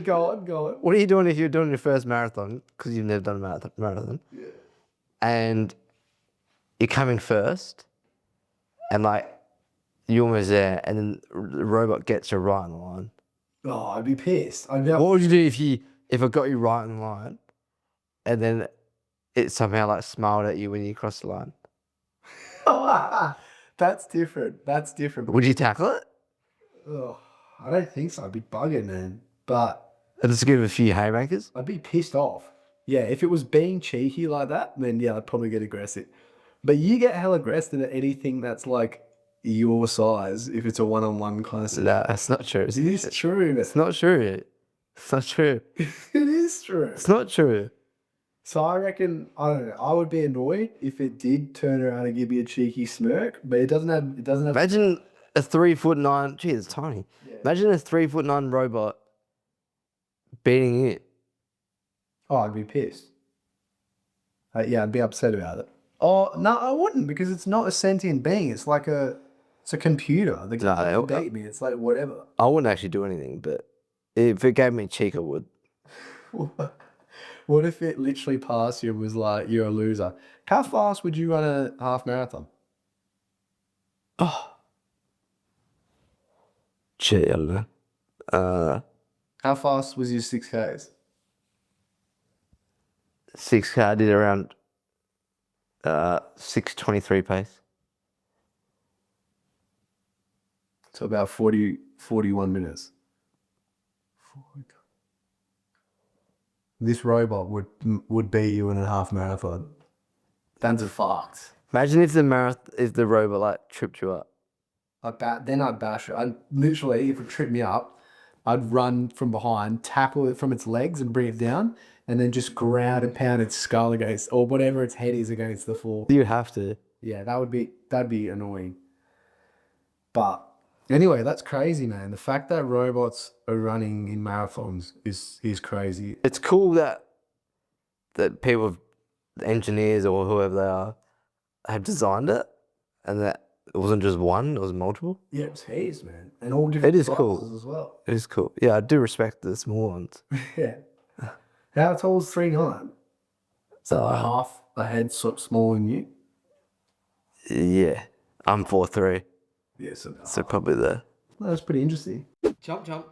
Go on. What are you doing if you're doing your first marathon? Because you've never done a marathon. Yeah. And you're coming first, and like you're almost there, and then the robot gets you right in the line. Oh, I'd be pissed. I'd be What would you do if it got you right in the line, and then it somehow like smiled at you when you crossed the line? That's different. Would you tackle it? Oh, I don't think so. I'd be bugging, man. But And just give it a few haymakers? I'd be pissed off. Yeah, if it was being cheeky like that, then yeah, I'd probably get aggressive. But you get hell aggressive at anything that's like your size if it's a one-on-one kind of No, that's not true. It is true. It's not true. It's not true. It is true. It's not true. So I reckon, I don't know, I would be annoyed if it did turn around and give me a cheeky smirk, but it doesn't have. Imagine a 3'9". Gee, it's tiny. Yeah. Imagine a 3'9" robot beating it. Oh, I'd be pissed. Yeah, I'd be upset about it. Oh no, I wouldn't, because it's not a sentient being. It's like it's a computer. The No, can beat me. It's like whatever. I wouldn't actually do anything, but if it gave me cheek, I would. What if it literally passed you and was like, you're a loser? How fast would you run a half marathon? Oh, gee, I don't know. How fast was your 6Ks? 6K, I did around 6:23 pace. So about 41 minutes. This robot would beat you in a half marathon. That's fucked. Imagine if the robot like tripped you up. Then I'd bash it. I'd literally, if it tripped me up, I'd run from behind, tackle it from its legs and bring it down, and then just ground and pound its skull against, or whatever its head is against the floor. You'd have to. Yeah, that'd be annoying. But anyway, that's crazy, man. The fact that robots are running in marathons is crazy. It's cool that people, engineers or whoever they are, have designed it, and that it wasn't just one; it was multiple. Yeah, it's heaps, man, and all different. It is sizes cool as well. It is cool. Yeah, I do respect the small ones. Yeah. How tall is 3'9"? So half a head smaller than you. Yeah, I'm 4'3", Yeah, so probably there. that's pretty interesting. Jump.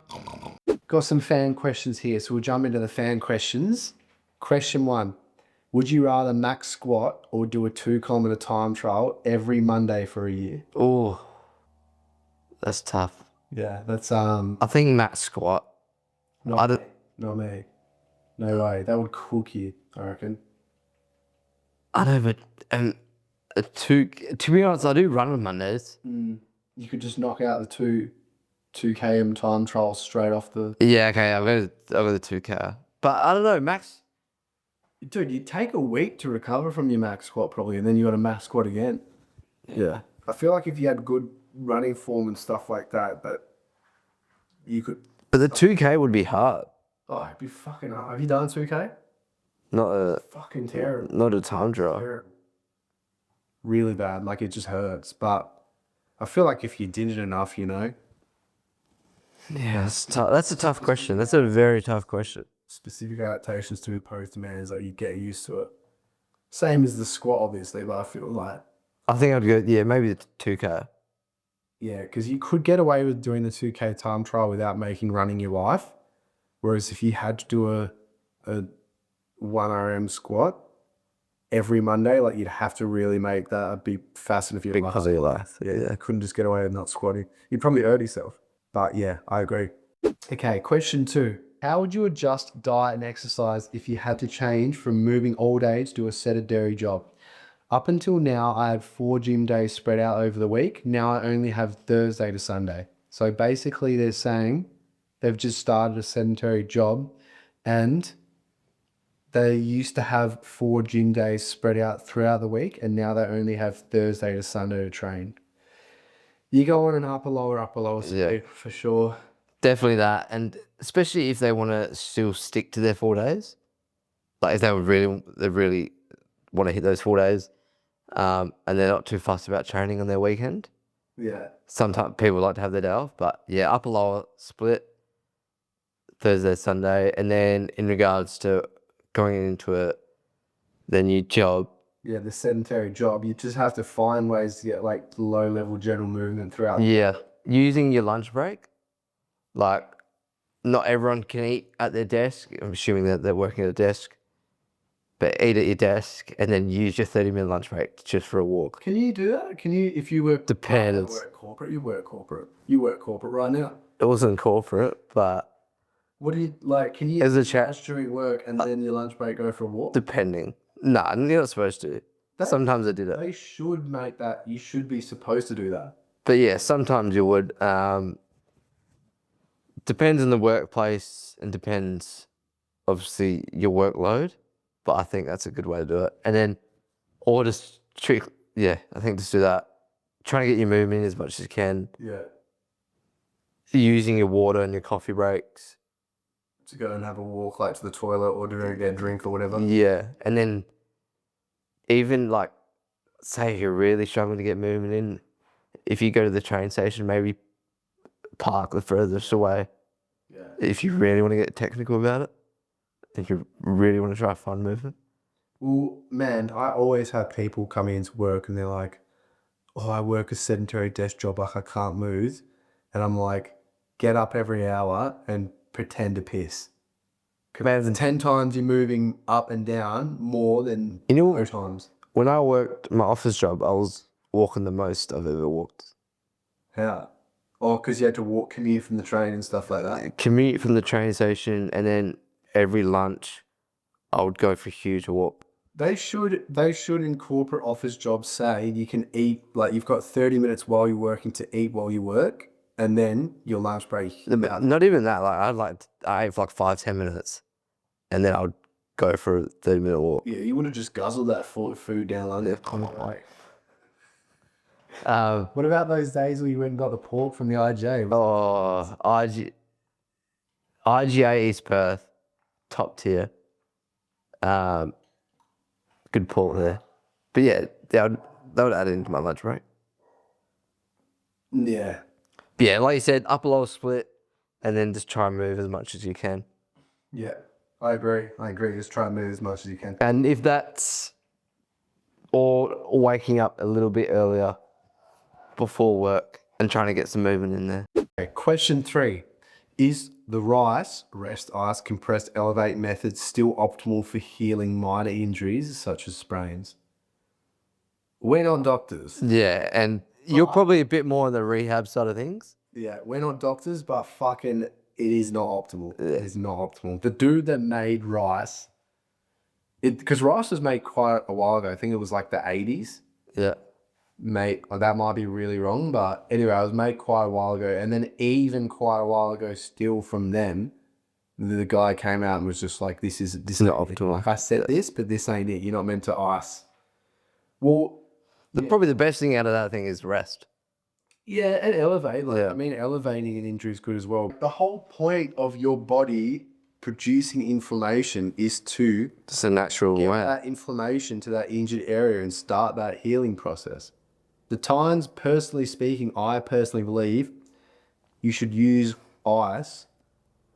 Got some fan questions here, so we'll jump into the fan questions. Question 1. Would you rather max squat or do a 2-kilometer time trial every Monday for a year? Oh, that's tough. Yeah, that's I think max squat. not me. No way. That would cook you, I reckon. I know, but to be honest, I do run on Mondays. You could just knock out the 2 km time trial straight off the. Yeah, okay, I'll go the 2K. But I don't know, max. Dude, you take a week to recover from your max squat probably, and then you got to max squat again. Yeah. I feel like if you had good running form and stuff like that, you could. But the 2K would be hard. Oh, it'd be fucking hard. Have you done 2K? Not a Fucking terrible. not a time trial. Terrible. Really bad. Like, it just hurts. But I feel like if you did it enough, Yeah, that's tough. That's a tough question. That's a very tough question. specific adaptations to impose demand is like you get used to it. Same as the squat, obviously, but I feel like, I think I'd go, maybe the 2K. yeah, because you could get away with doing the 2K time trial without making running your life. Whereas if you had to do a 1RM squat every Monday, like, you'd have to really make that a big facet of your Big life. part of your life. Yeah, couldn't just get away with not squatting. You'd probably hurt yourself. But yeah, I agree. Okay, question 2. How would you adjust diet and exercise if you had to change from moving all day to do a sedentary job? Up until now, I had 4 gym days spread out over the week. Now I only have Thursday to Sunday. So basically they're saying they've just started a sedentary job and they used to have 4 gym days spread out throughout the week, and now they only have Thursday to Sunday to train. You go on an upper lower split, for sure. Definitely that, and especially if they want to still stick to their 4 days, like if they really want to hit those 4 days, and they're not too fussed about training on their weekend. Yeah. Sometimes people like to have their day off, but yeah, upper lower split, Thursday, Sunday, and then in regards to going into their new job. Yeah, the sedentary job, you just have to find ways to get like low level general movement throughout. Yeah, using your lunch break. Like, not everyone can eat at their desk. I'm assuming that they're working at a desk. But eat at your desk and then use your 30-minute lunch break just for a walk. Can you do that? Can you, if you work... Depends. You work corporate right now. It wasn't corporate, but... What do you, like, can you... As a chat... during work and then your lunch break go for a walk? Depending. Nah, you're not supposed to. Sometimes I did it. They should make that, you should be supposed to do that. But yeah, sometimes you would. Depends on the workplace and depends, obviously, your workload. but I think that's a good way to do it. And then, or just I think just do that. Trying to get your movement as much as you can. Yeah. Using your water and your coffee breaks. To go and have a walk, like to the toilet or to get a drink or whatever. Yeah, and then even like, say if you're really struggling to get movement in, if you go to the train station, maybe park the furthest away. Yeah. If you really want to get technical about it, if you really want to try fun movement. Well, man, I always have people come into work and they're like, oh, I work a sedentary desk job, like I can't move. And I'm like, get up every hour and pretend to piss. Man, 10 times you're moving up and down more than 4 times. When I worked my office job, I was walking the most I've ever walked. How? Oh, because you had to commute from the train and stuff like that? Commute from the train station, and then every lunch, I would go for a huge walk. They should in corporate office jobs say you can eat, like you've got 30 minutes while you're working to eat while you work, and then your lunch break. Not even that. I ate for like 5-10 minutes, and then I would go for a 30-minute walk. Yeah, you would have just guzzled that food down like that. What about those days where you went and got the pork from the IJ? Oh, IGA East Perth, top tier. Good pork there. But yeah, they would add it into my lunch break. Yeah. But yeah, like you said, upper lower split, and then just try and move as much as you can. Yeah, I agree. Just try and move as much as you can. And if that's or waking up a little bit earlier before work and trying to get some movement in there. Okay, question 3. Is the rest, ice, compressed, elevate method still optimal for healing minor injuries such as sprains? We're not doctors. Yeah, and you're probably a bit more on the rehab side of things. Yeah, we're not doctors, but fucking it is not optimal. It is not optimal. The dude that made rice, because rice was made quite a while ago. I think it was like the 80s. Yeah. Mate, that might be really wrong, but anyway, it was made quite a while ago. And then even quite a while ago, still from them, the guy came out and was just like, this is not optimal. Like, I said this, but this ain't it. You're not meant to ice. Well, Probably the best thing out of that thing is rest. yeah, and elevate. Like, Yeah. I mean, elevating an injury is good as well. The whole point of your body producing inflammation is to It's a natural get way. that inflammation to that injured area and start that healing process. The times, personally speaking, I personally believe you should use ice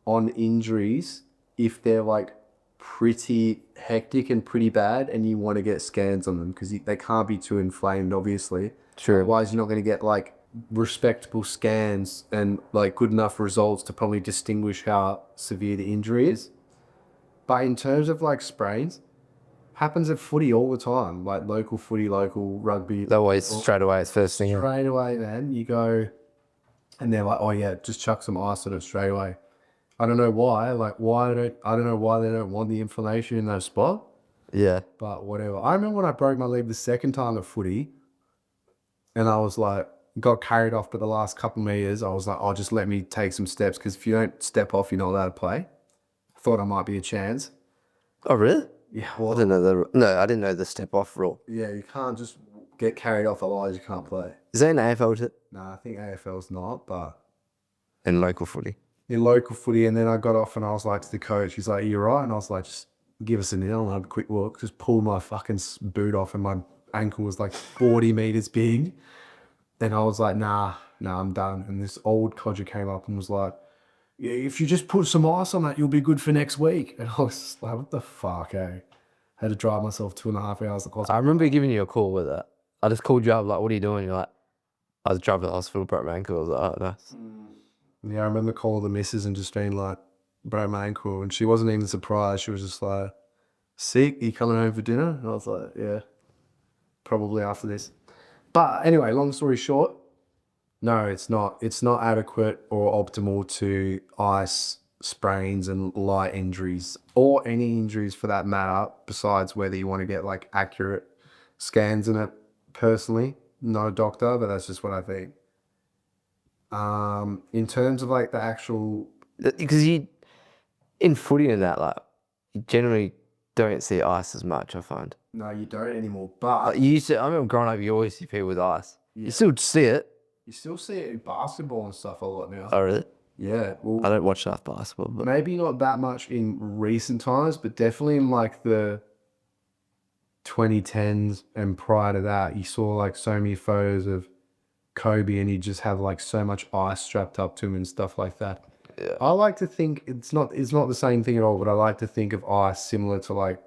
on injuries if they're like pretty hectic and pretty bad and you want to get scans on them, because they can't be too inflamed, obviously. True. Otherwise, you're not going to get like respectable scans and like good enough results to probably distinguish how severe the injury is. But in terms of like sprains, happens at footy all the time, like local footy, local rugby. Always straight away, it's first thing. Straight away, man, you go, and they're like, oh yeah, just chuck some ice on it straight away. I don't know why. Like, I don't know why they don't want the inflammation in that spot, Yeah. but whatever. I remember when I broke my leg the second time at footy, and I was like, got carried off, but the last couple meters, I was like, oh, just let me take some steps, because if you don't step off, you're not allowed to play. I thought I might be a chance. Oh, really? Yeah, I didn't know I didn't know the step off rule. yeah, you can't just get carried off, otherwise you can't play. Is there an AFL tip? Nah, I think AFL's not, but In local footy. in local footy. And then I got off and I was like to the coach, he's like, you're right. And I was like, just give us a nil and have a quick walk. Just pulled my fucking boot off and my ankle was like 40 meters big. Then I was like, nah, I'm done. And this old codger came up and was like, yeah, if you just put some ice on that, you'll be good for next week. And I was just like, what the fuck, eh? Had to drive myself 2.5 hours across. I remember giving you a call with that. I just called you up, like, what are you doing? You're like, I was driving to the hospital, broke my ankle. I was like, oh, nice. Yeah, I remember calling the missus and just being like, broke my ankle. And she wasn't even surprised. She was just like, sick, you coming home for dinner? And I was like, yeah, probably after this. But anyway, long story short, no, it's not. It's not adequate or optimal to ice sprains and light injuries, or any injuries for that matter, besides whether you want to get like accurate scans in it. Personally, not a doctor, but that's just what I think. In terms of like the actual, Because in footy and that, like, you generally don't see ice as much, I find. No, you don't anymore. But Like, you used to, I remember growing up, you always see people with ice. Yeah. You still see it. you still see it in basketball and stuff a lot now. Oh, really? Yeah. Well, I don't watch enough basketball, but maybe not that much in recent times, but definitely in like the 2010s and prior to that, you saw like so many photos of Kobe and he just have like so much ice strapped up to him and stuff like that. yeah. I like to think it's not the same thing at all, but I like to think of ice similar to like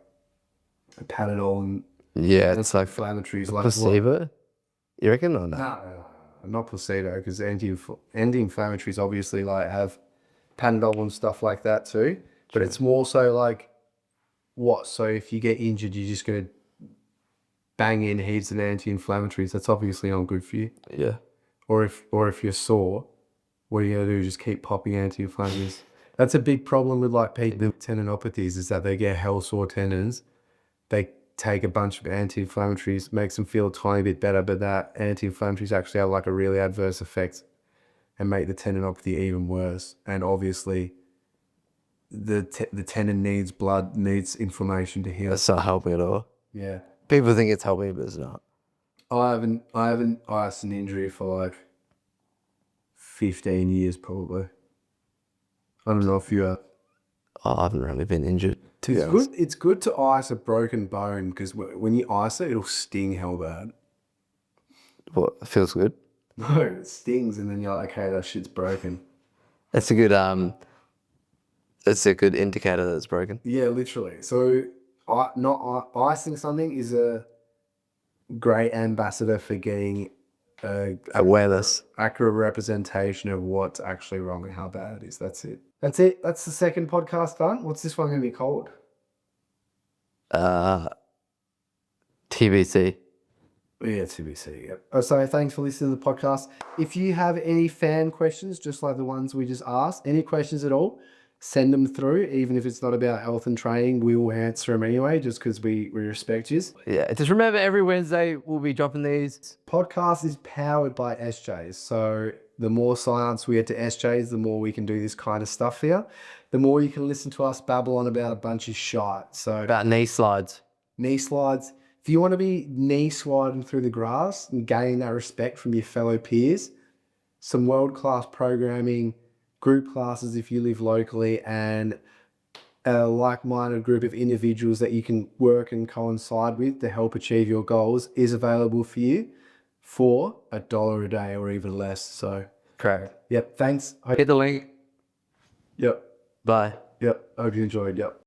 a Panadol and Yeah, it's like inflammatories like placebo. You reckon or no? No, not placebo, because anti-inflammatories obviously like have Panadol and stuff like that too. But it's more so like what? So if you get injured, you're just gonna bang in heaps of anti-inflammatories. That's obviously not good for you. Yeah. Or if you're sore, what are you gonna do? Just keep popping anti-inflammatories. That's a big problem with like people with tendinopathies, is that they get hell sore tendons. They take a bunch of anti-inflammatories, makes them feel a tiny bit better, but that anti-inflammatories actually have like a really adverse effect and make the tendinopathy even worse. And obviously, the tendon needs blood, needs inflammation to heal. That's not helping at all. Yeah, People think it's helping, but it's not. I haven't iced an injury for like 15 years probably. I don't know if you have. Oh, I haven't really been injured. It's good to ice a broken bone, because when you ice it, it'll sting hell bad. What, it feels good? No, it stings, and then you're like, okay, that shit's broken. That's a good indicator that it's broken. Yeah, literally. So, icing something is a great ambassador for getting Awareness. accurate representation of what's actually wrong and how bad it is. That's it. That's it. That's the second podcast done. What's this one going to be called? TBC. Yeah, TBC. Yep. So thanks for listening to the podcast. If you have any fan questions, just like the ones we just asked, any questions at all, send them through. Even if it's not about health and training, we will answer them anyway, just because we respect you. Yeah, just remember every Wednesday we'll be dropping these. Podcast is powered by SJs. So the more sign-ups we get to SJs, the more we can do this kind of stuff here. The more you can listen to us babble on about a bunch of shite. So About knee slides. knee slides. If you want to be knee sliding through the grass and gain that respect from your fellow peers, some world-class programming, group classes if you live locally, and a like-minded group of individuals that you can work and coincide with to help achieve your goals is available for you for $1 a day or even less. So, Correct. yep, thanks. Hit the link. Yep, Bye. hope you enjoyed. Yep.